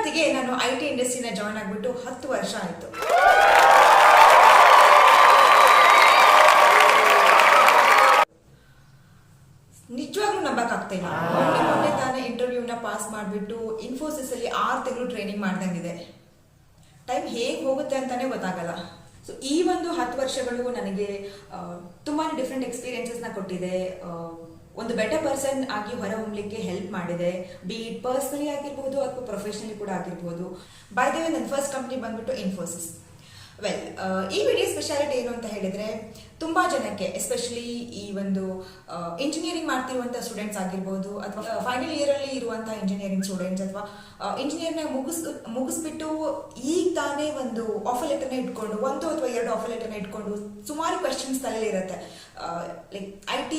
ಇವತ್ತಿಗೆ ನಾನು IT ಇಂಡಸ್ಟ್ರಿನ join ಆಗಿಬಿಟ್ಟು 10 ವರ್ಷ ಆಯಿತು. ನಿಜವಾಗ್ಲೂ ನಂಬಕ್ಕಾಗ್ತಾ ಇಲ್ಲ. ಮೊನ್ನೆ ತಾನೇ ಇಂಟರ್ವ್ಯೂನ ಪಾಸ್ ಮಾಡಿಬಿಟ್ಟು ಇನ್ಫೋಸಿಸ್ ಅಲ್ಲಿ 6 ತಿಂಗಳು ಟ್ರೈನಿಂಗ್ ಮಾಡ್ದಂಗಿದೆ. ಟೈಮ್ ಹೇಗೆ ಹೋಗುತ್ತೆ ಅಂತಾನೆ ಗೊತ್ತಾಗಲ್ಲ. ಸೊ ಈ ಒಂದು 10 ವರ್ಷಗಳು ನನಗೆ ತುಂಬಾ ಡಿಫ್ರೆಂಟ್ ಎಕ್ಸ್ಪೀರಿಯನ್ಸಸ್ನ ಕೊಟ್ಟಿದೆ. ಒಂದು ಬೆಟರ್ ಪರ್ಸನ್ ಆಗಿ ಹೊರಹೊಮ್ಮಲಿಕ್ಕೆ ಹೆಲ್ಪ್ ಮಾಡಿದೆ. ಬಿ ಇಟ್ ಪರ್ಸನಲಿ ಆಗಿರ್ಬೋದು ಅಥವಾ ಪ್ರೊಫೆಷನಲಿ ಕೂಡ ಆಗಿರ್ಬೋದು. ಬೈ ದ ವೇ ನನ್ನ ಫಸ್ಟ್ ಕಂಪ್ನಿ ಬಂದ್ಬಿಟ್ಟು ಇನ್ಫೋಸಿಸ್. ವೆಲ್, ಈ ವಿಡಿಯೋ ಸ್ಪೆಷಾಲಿಟಿ ಏನು ಅಂತ ಹೇಳಿದ್ರೆ, ತುಂಬಾ ಜನಕ್ಕೆ ಎಸ್ಪೆಷಲಿ ಈ ಒಂದು ಇಂಜಿನಿಯರಿಂಗ್ ಮಾಡ್ತಿರುವಂತಹ ಸ್ಟೂಡೆಂಟ್ಸ್ ಆಗಿರ್ಬೋದು ಅಥವಾ ಫೈನಲ್ ಇಯರ್ ಅಲ್ಲಿ ಇರುವಂತಹ ಇಂಜಿನಿಯರಿಂಗ್ ಸ್ಟೂಡೆಂಟ್ಸ್ ಅಥವಾ ಇಂಜಿನಿಯರ್ನ ಮುಗಿಸ್ಬಿಟ್ಟು ಈಗ ತಾನೇ ಒಂದು ಆಫರ್ ಲೆಟರ್ನ ಇಟ್ಕೊಂಡು 1 ಅಥವಾ 2 ಆಫರ್ ಲೆಟರ್ನ ಇಟ್ಕೊಂಡು ಸುಮಾರು ಕ್ವೆಶನ್ಸ್ ತಲೆಯಲ್ಲಿ ಇರುತ್ತೆ. ಲೈಕ್ IT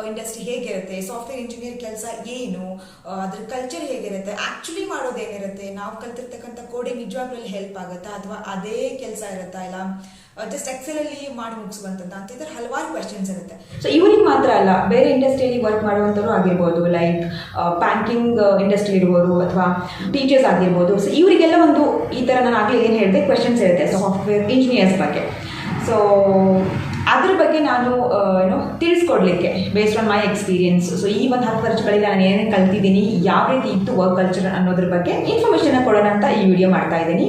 ಇಂಡಸ್ಟ್ರಿ ಹೇಗಿರುತ್ತೆ, ಸಾಫ್ಟ್ವೇರ್ ಇಂಜಿನಿಯರ್ ಕೆಲಸ ಏನು, ಅದ್ರ ಕಲ್ಚರ್ ಹೇಗಿರುತ್ತೆ, ಆಕ್ಚುಲಿ ಮಾಡೋದೇನಿರುತ್ತೆ, ನಾವು ಕಲ್ತಿರ್ತಕ್ಕಂಥ ಕೋಡಿಂಗ್ ನಿಜವಾಗ್ಲೂ ಹೆಲ್ಪ್ ಆಗುತ್ತಾ ಅಥವಾ ಅದೇ ಕೆಲಸ ಇರುತ್ತಾ, ಇಲ್ಲ ಜಸ್ಟ್ ಎಕ್ಸೆಲ್ ಅಲ್ಲಿ ಮಾಡಿ ಮುಗಿಸುವಂತದ್ದು ಅಂತ ಇದ್ರೆ ಹಲವಾರು ಕ್ವೆಶನ್ಸ್ ಇರುತ್ತೆ. ಸೊ ಇವರಿಗೆ ಮಾತ್ರ ಅಲ್ಲ, ಬೇರೆ ಇಂಡಸ್ಟ್ರಿಯಲ್ಲಿ ವರ್ಕ್ ಮಾಡುವಂಥವ್ರು ಆಗಿರ್ಬೋದು, ಲೈಕ್ ಬ್ಯಾಂಕಿಂಗ್ ಇಂಡಸ್ಟ್ರಿ ಇರ್ಬೋದು ಅಥವಾ ಟೀಚರ್ಸ್ ಆಗಿರ್ಬೋದು. ಸೊ ಇವರಿಗೆಲ್ಲ ಒಂದು ಈ ಥರ ನಾನು ಆಗಲೇ ಏನು ಹೇಳಿದೆ ಕ್ವೆಶನ್ಸ್ ಇರುತ್ತೆ ಸಾಫ್ಟ್ವೇರ್ ಇಂಜಿನಿಯರ್ಸ್ ಬಗ್ಗೆ. ಸೊ ಅದ್ರ ಬಗ್ಗೆ ನಾನು ತಿಳಿಸ್ಕೊಡ್ಲಿಕ್ಕೆ based on my experience. So ಈ ಒಂದು 10 ವರ್ಷಗಳಲ್ಲಿ ನಾನು ಏನೇನು ಕಲ್ತಿದ್ದೀನಿ, ಯಾವ ರೀತಿ ಇತ್ತು ವರ್ಕ್ ಕಲ್ಚರ್ ಅನ್ನೋದ್ರ ಬಗ್ಗೆ ಇನ್ಫಾರ್ಮೇಷನ್ ಕೊಡೋಣ ಅಂತ ಈ ವಿಡಿಯೋ ಮಾಡ್ತಾ ಇದ್ದೀನಿ.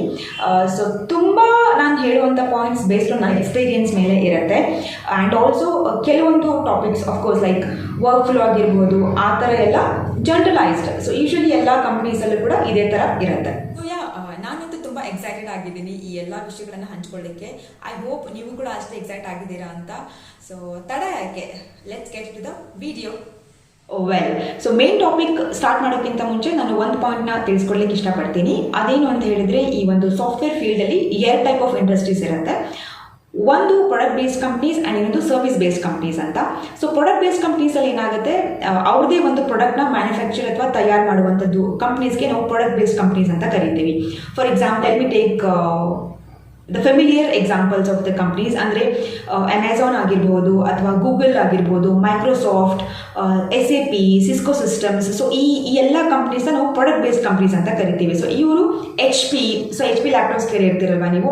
ಸೊ ತುಂಬ ನಾನು ಹೇಳುವಂಥ ಪಾಯಿಂಟ್ಸ್ ಬೇಸ್ಡ್ ಆನ್ ನನ್ನ ಎಕ್ಸ್ಪೀರಿಯನ್ಸ್ ಮೇಲೆ ಇರುತ್ತೆ. ಆ್ಯಂಡ್ ಆಲ್ಸೋ ಕೆಲವೊಂದು topics of course like work flow ಆಗಿರ್ಬೋದು, ಆ ಥರ ಎಲ್ಲ ಜನರಲೈಸ್ಡ್. ಸೊ ಯೂಶಲಿ ಎಲ್ಲ ಕಂಪ್ನೀಸಲ್ಲೂ ಕೂಡ ಇದೇ ಥರ ಇರುತ್ತೆ. ನಾನಂತೂ ತುಂಬ ಎಕ್ಸೈಟೆಡ್ ಆಗಿದ್ದೀನಿ ಈ ಎಲ್ಲ ವಿಷಯಗಳನ್ನು ಹಂಚ್ಕೊಳ್ಳಿಕ್ಕೆ. ಐ ಹೋಪ್ ನೀವು ಕೂಡ ಅಷ್ಟೇ ಎಕ್ಸೈಟ್ ಆಗಿದ್ದೀರಾ ಅಂತ. ಸೊ ತಡ ಯಾಕೆ, let's get to the video. Well, so main topic start ಮಾಡೋಕ್ಕಿಂತ ಮುಂಚೆ ನಾನು ಒಂದು ಪಾಯಿಂಟ್ನ ತಿಳಿಸ್ಕೊಡ್ಲಿಕ್ಕೆ ಇಷ್ಟಪಡ್ತೀನಿ. ಅದೇನು ಅಂತ ಹೇಳಿದ್ರೆ, ಈ ಒಂದು ಸಾಫ್ಟ್ವೇರ್ ಫೀಲ್ಡಲ್ಲಿ 2 ಟೈಪ್ ಆಫ್ ಇಂಡಸ್ಟ್ರೀಸ್ ಇರುತ್ತೆ. ಒಂದು ಪ್ರಾಡಕ್ಟ್ ಬೇಸ್ಡ್ ಕಂಪ್ನೀಸ್ ಆ್ಯಂಡ್ ಇನ್ನೊಂದು ಸರ್ವಿಸ್ ಬೇಸ್ಡ್ ಕಂಪ್ನೀಸ್ ಅಂತ. ಸೊ ಪ್ರಾಡಕ್ಟ್ ಬೇಸ್ಡ್ ಕಂಪ್ನೀಸಲ್ಲಿ ಏನಾಗುತ್ತೆ, ಅವ್ರದೇ ಒಂದು ಪ್ರಾಡಕ್ಟ್ನ ಮ್ಯಾನುಫ್ಯಾಕ್ಚರ್ ಅಥವಾ ತಯಾರು ಮಾಡುವಂಥದ್ದು ಕಂಪ್ನೀಸ್ಗೆ ನಾವು ಪ್ರಾಡಕ್ಟ್ ಬೇಸ್ಡ್ ಕಂಪ್ನೀಸ್ ಅಂತ ಕರಿತೀವಿ. For example let me take the familiar examples of the companies. ಅಂದರೆ ಅಮೆಝಾನ್ ಆಗಿರ್ಬೋದು ಅಥವಾ ಗೂಗಲ್ ಆಗಿರ್ಬೋದು, Microsoft, SAP, Cisco systems. So ಈ ಎಲ್ಲ ಕಂಪ್ನೀಸ್ನ ನಾವು ಪ್ರಾಡಕ್ಟ್ ಬೇಸ್ಡ್ ಕಂಪ್ನೀಸ್ ಅಂತ ಕರಿತೀವಿ. ಸೊ ಇವರು HP ಲ್ಯಾಪ್ಟಾಪ್ಸ್ ಕೇಳಿರ್ತೀರಲ್ವಾ ನೀವು,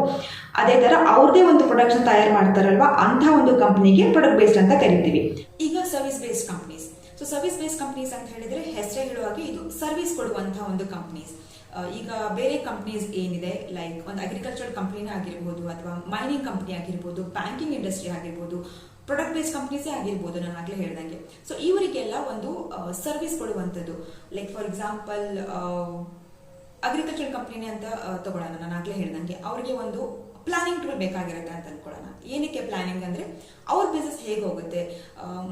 ಅದೇ ಥರ ಅವ್ರದೇ ಒಂದು ಪ್ರೊಡಕ್ಷನ್ ತಯಾರು ಮಾಡ್ತಾರಲ್ವಾ, ಅಂಥ ಒಂದು ಕಂಪ್ನಿಗೆ ಪ್ರಾಡಕ್ಟ್ ಬೇಸ್ಡ್ ಅಂತ ಕರಿತೀವಿ. ಈಗ service based companies. So service based companies ಅಂತ ಹೇಳಿದ್ರೆ ಹೆಸರೇ ಹೇಳುವಾಗೆ ಇದು ಸರ್ವಿಸ್ ಕೊಡುವಂತಹ ಒಂದು ಕಂಪ್ನೀಸ್. ಈಗ ಬೇರೆ ಕಂಪ್ನೀಸ್ ಏನಿದೆ, ಲೈಕ್ ಒಂದು ಅಗ್ರಿಕಲ್ಚರ್ ಕಂಪ್ನಿನೇ ಆಗಿರ್ಬೋದು ಅಥವಾ ಮೈನಿಂಗ್ ಕಂಪ್ನಿ ಆಗಿರ್ಬೋದು, ಬ್ಯಾಂಕಿಂಗ್ ಇಂಡಸ್ಟ್ರಿ ಆಗಿರ್ಬೋದು, ಪ್ರಾಡಕ್ಟ್ ಬೇಸ್ಡ್ ಕಂಪ್ನೀಸೇ ಆಗಿರ್ಬೋದು, ನಾನು ಆಗಲೇ ಹೇಳ್ದಂಗೆ. ಸೊ ಇವರಿಗೆಲ್ಲ ಒಂದು ಸರ್ವಿಸ್ ಕೊಡುವಂಥದ್ದು. ಲೈಕ್ ಫಾರ್ ಎಕ್ಸಾಂಪಲ್ ಅಗ್ರಿಕಲ್ಚರ್ ಕಂಪ್ನಿನೇ ಅಂತ ತಗೊಳ್ಳೋಣ, ನಾನು ಆಗಲೇ ಹೇಳ್ದಂಗೆ ಅವ್ರಿಗೆ ಒಂದು ಪ್ಲಾನಿಂಗ್ ಟೂಲ್ ಬೇಕಾಗಿರುತ್ತೆ ಅಂತ ಅನ್ಕೊಳ್ಳೋಣ. ಏನಕ್ಕೆ ಪ್ಲಾನಿಂಗ್ ಅಂದರೆ ಅವ್ರ ಬಿಸ್ನೆಸ್ ಹೇಗೆ ಹೋಗುತ್ತೆ,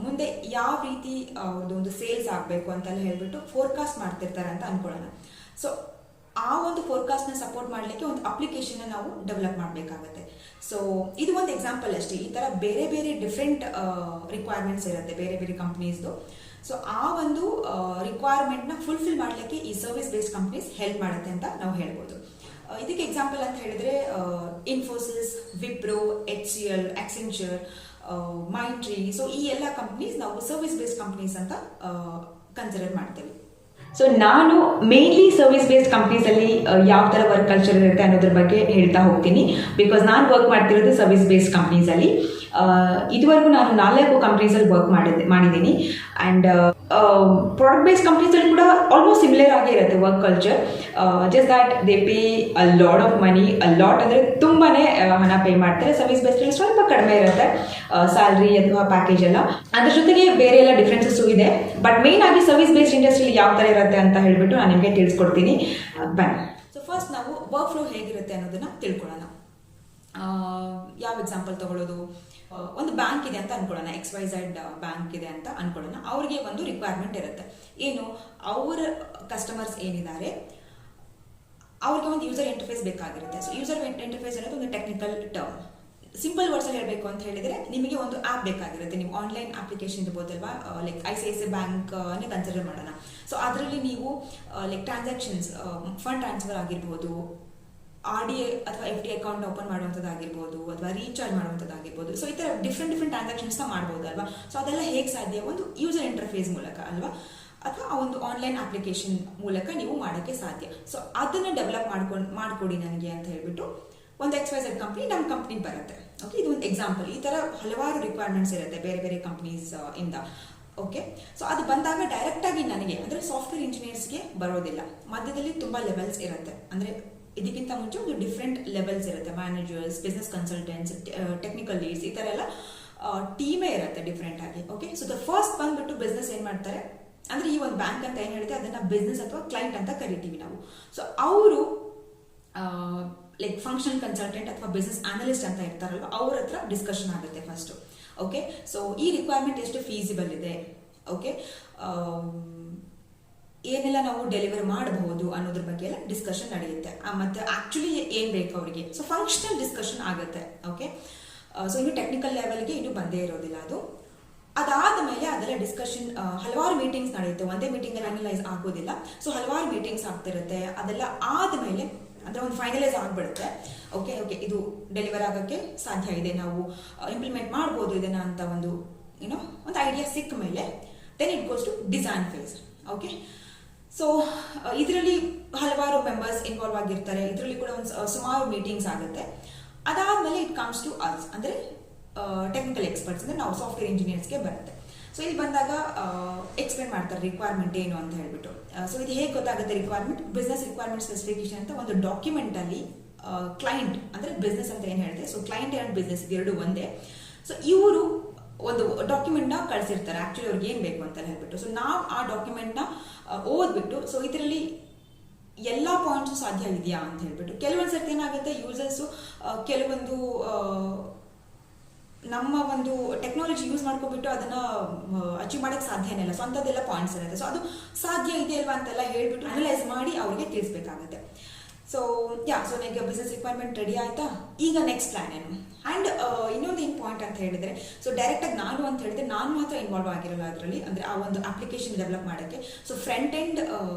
ಮುಂದೆ ಯಾವ ರೀತಿ ಅವ್ರದ್ದು ಒಂದು ಸೇಲ್ಸ್ ಆಗಬೇಕು ಅಂತೆಲ್ಲ ಹೇಳ್ಬಿಟ್ಟು ಫೋರ್ಕಾಸ್ಟ್ ಮಾಡ್ತಿರ್ತಾರೆ ಅಂತ ಅನ್ಕೊಳ್ಳೋಣ. ಸೊ ಆ ಒಂದು ಫೋರ್ಕಾಸ್ಟ್ನ ಸಪೋರ್ಟ್ ಮಾಡಲಿಕ್ಕೆ ಒಂದು ಅಪ್ಲಿಕೇಶನ್ನ ನಾವು ಡೆವಲಪ್ ಮಾಡಬೇಕಾಗುತ್ತೆ. ಸೊ ಇದು ಒಂದು ಎಕ್ಸಾಂಪಲ್ ಅಷ್ಟೇ. ಈ ಥರ ಬೇರೆ ಬೇರೆ ಡಿಫ್ರೆಂಟ್ ರಿಕ್ವೈರ್ಮೆಂಟ್ಸ್ ಇರುತ್ತೆ ಬೇರೆ ಬೇರೆ ಕಂಪ್ನೀಸ್ದು. ಸೊ ಆ ಒಂದು ರಿಕ್ವೈರ್ಮೆಂಟ್ನ ಫುಲ್ಫಿಲ್ ಮಾಡಲಿಕ್ಕೆ ಈ ಸರ್ವಿಸ್ ಬೇಸ್ಡ್ ಕಂಪ್ನೀಸ್ ಹೆಲ್ಪ್ ಮಾಡುತ್ತೆ ಅಂತ ನಾವು ಹೇಳ್ಬೋದು. ಇದಕ್ಕೆ ಎಕ್ಸಾಂಪಲ್ ಅಂತ ಹೇಳಿದ್ರೆ Infosys, Wipro, HCL, Accenture, Mindtree. So ಈ ಎಲ್ಲ ಕಂಪ್ನೀಸ್ ನಾವು ಸರ್ವಿಸ್ ಬೇಸ್ಡ್ ಕಂಪ್ನೀಸ್ ಅಂತ ಕನ್ಸಿಡರ್ ಮಾಡ್ತೇವೆ. ಸೊ ನಾನು ಮೇನ್ಲಿ ಸರ್ವಿಸ್ ಬೇಸ್ಡ್ ಕಂಪ್ನೀಸಲ್ಲಿ ಯಾವ ಥರ ವರ್ಕ್ ಕಲ್ಚರ್ ಇರುತ್ತೆ ಅನ್ನೋದ್ರ ಬಗ್ಗೆ ಹೇಳ್ತಾ ಹೋಗ್ತೀನಿ. ಬಿಕಾಸ್ ನಾನು ವರ್ಕ್ ಮಾಡ್ತಿರೋದು ಸರ್ವಿಸ್ ಬೇಸ್ಡ್ ಕಂಪ್ನೀಸಲ್ಲಿ. ಇದುವರೆಗೂ ನಾನು 4 ಕಂಪ್ನೀಸಲ್ಲಿ ವರ್ಕ್ ಮಾಡಿದ್ದೀನಿ. ಆ್ಯಂಡ್ ಪ್ರಾಡಕ್ಟ್ ಬೇಸ್ಡ್ ಕಂಪ್ನೀಸಲ್ಲಿ ಕೂಡ ಆಲ್ಮೋಸ್ಟ್ ಸಿಮಿಲರ್ ಆಗೇ ಇರುತ್ತೆ work culture. Just that they pay a lot of money. Lot ಅಂದರೆ ತುಂಬಾ ಹಣ ಪೇ ಮಾಡ್ತಾರೆ. ಸರ್ವಿಸ್ ಬೇಸ್ಡಲ್ಲಿ ಸ್ವಲ್ಪ ಕಡಿಮೆ ಇರುತ್ತೆ ಸ್ಯಾಲ್ರಿ ಅಥವಾ ಪ್ಯಾಕೇಜ್ ಎಲ್ಲ. ಅದ್ರ ಜೊತೆಗೆ ಬೇರೆ ಎಲ್ಲ ಡಿಫ್ರೆನ್ಸಸ್ಸು ಇದೆ. ಬಟ್ ಮೇನ್ ಆಗಿ ಸರ್ವಿಸ್ ಬೇಸ್ಡ್ ಇಂಡಸ್ಟ್ರಿಯಲ್ಲಿ ಯಾವ ಥರ ಇರುತ್ತೆ ಅಂತ ಹೇಳ್ಬಿಟ್ಟು ನಾನು ನಿಮಗೆ ತಿಳಿಸ್ಕೊಡ್ತೀನಿ. ಬನ್ನಿ. ಸೊ ಫಸ್ಟ್ ನಾವು ವರ್ಕ್ ಫ್ಲೋ ಹೇಗಿರುತ್ತೆ ಅನ್ನೋದನ್ನ ತಿಳ್ಕೊಳ್ಳೋಣ. ಯಾವ ಎಕ್ಸಾಂಪಲ್ ತಗೊಳ್ಳೋದು, ಒಂದು ಬ್ಯಾಂಕ್ ಇದೆ ಅಂತ ಅನ್ಕೊಳ್ಳೋಣ, XYZ ಬ್ಯಾಂಕ್ ಇದೆ ಅಂತ ಅನ್ಕೊಳ್ಳೋಣ. ಅವ್ರಿಗೆ ಒಂದು ರಿಕ್ವೈರ್ಮೆಂಟ್ ಇರುತ್ತೆ. ಏನು, ಅವರ ಕಸ್ಟಮರ್ಸ್ ಏನಿದ್ದಾರೆ ಅವ್ರಿಗೆ ಒಂದು ಯೂಸರ್ ಇಂಟರ್ಫೇಸ್ ಬೇಕಾಗಿರುತ್ತೆ. ಸೊ ಯೂಸರ್ ಇಂಟರ್ಫೇಸ್ ಅನ್ನೋದು ಒಂದು ಟೆಕ್ನಿಕಲ್ ಟರ್ಮ್. ಸಿಂಪಲ್ ವರ್ಡ್ಸಲ್ಲಿ ಹೇಳಬೇಕು ಅಂತ ಹೇಳಿದ್ರೆ, ನಿಮಗೆ ಒಂದು ಆ್ಯಪ್ ಬೇಕಾಗಿರುತ್ತೆ. ನೀವು ಆನ್ಲೈನ್ ಅಪ್ಲಿಕೇಶನ್ ಇರ್ಬೋದಲ್ವಾ, ಲೈಕ್ ICICI ಬ್ಯಾಂಕ್ನೇ ಕನ್ಸಿಡರ್ ಮಾಡೋಣ. ಸೊ ಅದರಲ್ಲಿ ನೀವು ಲೈಕ್ ಟ್ರಾನ್ಸಾಕ್ಷನ್ಸ್, ಫಂಡ್ ಟ್ರಾನ್ಸ್ಫರ್ ಆಗಿರ್ಬೋದು, RDA ಅಥವಾ FD ಅಕೌಂಟ್ ಓಪನ್ ಮಾಡುವಂಥದ್ದಾಗಿರ್ಬೋದು ಅಥವಾ ರೀಚಾರ್ಜ್ ಮಾಡುವಂಥದ್ದಾಗಿರ್ಬೋದು. ಸೊ ಈ ಥರ ಡಿಫ್ರೆಂಟ್ ಟ್ರಾನ್ಸಾಕ್ಷನ್ಸ್ನ ಮಾಡ್ಬೋದು ಅಲ್ವಾ. ಸೊ ಅದೆಲ್ಲ ಹೇಗೆ ಸಾಧ್ಯ, ಒಂದು ಯೂಸರ್ ಇಂಟರ್ಫೇಸ್ ಮೂಲಕ ಅಲ್ವಾ. ಅಥವಾ ಆ ಒಂದು ಆನ್ಲೈನ್ ಅಪ್ಲಿಕೇಶನ್ ಮೂಲಕ ನೀವು ಮಾಡೋಕ್ಕೆ ಸಾಧ್ಯ. ಸೊ ಅದನ್ನ ಡೆವಲಪ್ ಮಾಡ್ಕೊಡಿ ನನಗೆ ಅಂತ ಹೇಳ್ಬಿಟ್ಟು ಒಂದು XYZ ಕಂಪ್ನಿ ನಮ್ಮ ಕಂಪ್ನಿಗೆ ಬರುತ್ತೆ. ಓಕೆ, ಇದು ಒಂದು ಎಕ್ಸಾಂಪಲ್. ಈ ತರ ಹಲವಾರು ರಿಕ್ವೈರ್ಮೆಂಟ್ಸ್ ಇರುತ್ತೆ ಬೇರೆ ಬೇರೆ ಕಂಪ್ನೀಸ್ ಇಂದ. ಓಕೆ, ಸೊ ಅದು ಬಂದಾಗ ಡೈರೆಕ್ಟ್ ಆಗಿ ನನಗೆ ಅಂದ್ರೆ ಸಾಫ್ಟ್ವೇರ್ ಇಂಜಿನಿಯರ್ಸ್ಗೆ ಬರೋದಿಲ್ಲ. ಮಧ್ಯದಲ್ಲಿ ತುಂಬಾ ಲೆವೆಲ್ಸ್ ಇರುತ್ತೆ. ಅಂದ್ರೆ ಇದಕ್ಕಿಂತ ಮುಂಚೆ ಒಂದು ಡಿಫ್ರೆಂಟ್ ಲೆವೆಲ್ಸ್ ಇರುತ್ತೆ. Managers, business consultants, technical leads, ಈ ತರ ಎಲ್ಲ ಟೀಮೇ ಇರುತ್ತೆ ಡಿಫ್ರೆಂಟ್ ಆಗಿ. ಓಕೆ, ಸೊ ದ ಫಸ್ಟ್ ಬಂದ್ಬಿಟ್ಟು ಬಿಸ್ನೆಸ್ ಏನ್ ಮಾಡ್ತಾರೆ ಅಂದ್ರೆ ಈ ಒಂದು ಬ್ಯಾಂಕ್ ಅಂತ ಏನ್ ಹೇಳುತ್ತೆ ಅದನ್ನ ಬಿಸ್ನೆಸ್ ಅಥವಾ ಕ್ಲೈಂಟ್ ಅಂತ ಕರಿತೀವಿ ನಾವು. ಸೊ ಅವರು ಲೈಕ್ ಫಂಕ್ಷನ್ ಕನ್ಸಲ್ಟೆಂಟ್ ಅಥವಾ ಬಿಸ್ನೆಸ್ ಅನಲಿಸ್ಟ್ ಅಂತ ಇರ್ತಾರಲ್ವ, ಅವ್ರ ಹತ್ರ ಡಿಸ್ಕಷನ್ ಆಗುತ್ತೆ ಫಸ್ಟ್. ಓಕೆ, ಸೊ ಈ ರಿಕ್ವೈರ್ಮೆಂಟ್ ಎಷ್ಟು ಫೀಸಿಬಲ್ ಇದೆ, ಓಕೆ, ಏನೆಲ್ಲ ನಾವು ಡೆಲಿವರ್ ಮಾಡಬಹುದು ಅನ್ನೋದ್ರ ಬಗ್ಗೆ ಎಲ್ಲ ಡಿಸ್ಕಷನ್ ನಡೆಯುತ್ತೆ. ಮತ್ತೆ ಆಕ್ಚುಲಿ ಏನ್ ಬೇಕು ಅವರಿಗೆ, ಸೊ ಫಂಕ್ಷನಲ್ ಡಿಸ್ಕಷನ್ ಆಗುತ್ತೆ. ಓಕೆ, ಸೊ ಇನ್ನು ಟೆಕ್ನಿಕಲ್ ಲೆವೆಲ್ಗೆ ಇನ್ನೂ ಬಂದೇ ಇರೋದಿಲ್ಲ ಅದು. ಅದಾದ ಮೇಲೆ ಅದೆಲ್ಲ ಡಿಸ್ಕಷನ್ ಹಲವಾರು ಮೀಟಿಂಗ್ಸ್ ನಡೆಯುತ್ತೆ. ಒಂದೇ ಮೀಟಿಂಗ್ ಅಲ್ಲಿ ಅನಲೈಸ್ ಆಗೋದಿಲ್ಲ. ಸೊ ಹಲವಾರು ಮೀಟಿಂಗ್ಸ್ ಆಗ್ತಿರುತ್ತೆ. ಅದೆಲ್ಲ ಆದ್ಮೇಲೆ ಅಂದ್ರೆ ಒಂದು ಫೈನಲೈಸ್ ಆಗ್ಬಿಡುತ್ತೆ. ಓಕೆ, ಇದು ಡೆಲಿವರ್ ಆಗಕ್ಕೆ ಸಾಧ್ಯ ಇದೆ, ನಾವು ಇಂಪ್ಲಿಮೆಂಟ್ ಮಾಡ್ಬೋದು ಇದನ್ನ ಅಂತ ಒಂದು ಒಂದು ಐಡಿಯಾ ಸಿಕ್ಕ ಮೇಲೆ then it goes to design phase. Okay, so ಇದರಲ್ಲಿ ಹಲವಾರು ಮೆಂಬರ್ಸ್ ಇನ್ವಾಲ್ವ್ ಆಗಿರ್ತಾರೆ. ಇದರಲ್ಲಿ ಕೂಡ ಒಂದು ಸುಮಾರು ಮೀಟಿಂಗ್ಸ್ ಆಗುತ್ತೆ. ಅದಾದ್ಮೇಲೆ ಇಟ್ ಕಮ್ಸ್ ಟು ಅಸ್ ಅಂದ್ರೆ ಟೆಕ್ನಿಕಲ್ ಎಕ್ಸ್ಪರ್ಟ್ಸ್ ಅಂದ್ರೆ ನಾವು ಸಾಫ್ಟ್ವೇರ್ ಇಂಜಿನಿಯರ್ಸ್ಗೆ ಬರುತ್ತೆ. ಸೊ ಇಲ್ಲಿ ಬಂದಾಗ ಎಕ್ಸ್ಪ್ಲೇನ್ ಮಾಡ್ತಾರೆ ರಿಕ್ವೈರ್ಮೆಂಟ್ ಏನು ಅಂತ ಹೇಳ್ಬಿಟ್ಟು. ಸೊ ಇದು ಹೇಗೆ ಗೊತ್ತಾಗುತ್ತೆ ರಿಕ್ವೈರ್ಮೆಂಟ್? ಬಿಸ್ನೆಸ್ ರಿಕ್ವೈರ್ಮೆಂಟ್ ಸ್ಪೆಸಿಫಿಕೇಶನ್ ಅಂತ ಒಂದು ಡಾಕ್ಯುಮೆಂಟ್ ಅಲ್ಲಿ ಕ್ಲೈಂಟ್ ಅಂದ್ರೆ ಬಿಸ್ನೆಸ್ ಅಂತ ಏನ್ ಹೇಳಿದೆ, ಸೊ ಕ್ಲೈಂಟ್ ಅಂಡ್ ಬಿಸ್ನೆಸ್ ಎರಡು ಒಂದೇ. ಸೊ ಇವರು ಒಂದು ಡಾಕ್ಯುಮೆಂಟ್ ನ ಕಳಿಸಿರ್ತಾರೆ ಆಕ್ಚುಲಿ ಅವ್ರಿಗೆ ಏನ್ ಬೇಕು ಅಂತ ಹೇಳ್ಬಿಟ್ಟು. ಸೊ ನಾವು ಆ ಡಾಕ್ಯುಮೆಂಟ್ ನ ಓದ್ಬಿಟ್ಟು ಸೊ ಇದರಲ್ಲಿ ಎಲ್ಲಾ ಪಾಯಿಂಟ್ಸ್ ಸಾಧ್ಯ ಇದೆಯಾ ಅಂತ ಹೇಳ್ಬಿಟ್ಟು. ಕೆಲವೊಂದ್ ಸರ್ತಿ ಏನಾಗುತ್ತೆ ಯೂಸರ್ಸ್ ಕೆಲವೊಂದು ನಮ್ಮ ಒಂದು ಟೆಕ್ನಾಲಜಿ ಯೂಸ್ ಮಾಡ್ಕೊಬಿಟ್ಟು ಅದನ್ನ ಅಚೀವ್ ಮಾಡಕ್ ಸಾಧ್ಯನೇ ಇಲ್ಲ. ಸೊ ಅಂತದೆಲ್ಲ ಪಾಯಿಂಟ್ಸ್ ಇರುತ್ತೆ. ಸೊ ಅದು ಸಾಧ್ಯ ಇದೆ ಅಲ್ವಾ ಅಂತೆಲ್ಲ ಹೇಳ್ಬಿಟ್ಟು ಅನಲೈಸ್ ಮಾಡಿ ಅವ್ರಿಗೆ ತಿಳಿಸ್ಬೇಕಾಗುತ್ತೆ. ಸೊ ನನಗೆ ಬಿಸ್ನೆಸ್ ರಿಕ್ವೈರ್ಮೆಂಟ್ ರೆಡಿ ಆಯ್ತಾ, ಈಗ ನೆಕ್ಸ್ಟ್ ಪ್ಲಾನ್ ಏನು? ಅಂಡ್ ಇನ್ನೊಂದು ಏನ್ ಪಾಯಿಂಟ್ ಅಂತ ಹೇಳಿದ್ರೆ, ಸೊ ಡೈರೆಕ್ಟ್ ಆಗಿ ನಾನು ಅಂತ ಹೇಳಿದ್ರೆ ನಾನು ಮಾತ್ರ ಇನ್ವಾಲ್ವ್ ಆಗಿರಲ್ಲ ಅದರಲ್ಲಿ. ಅಂದ್ರೆ ಆ ಒಂದು ಅಪ್ಲಿಕೇಶನ್ ಡೆವಲಪ್ ಮಾಡಕ್ಕೆ. ಸೊ ಫ್ರಂಟ್ ಎಂಡ್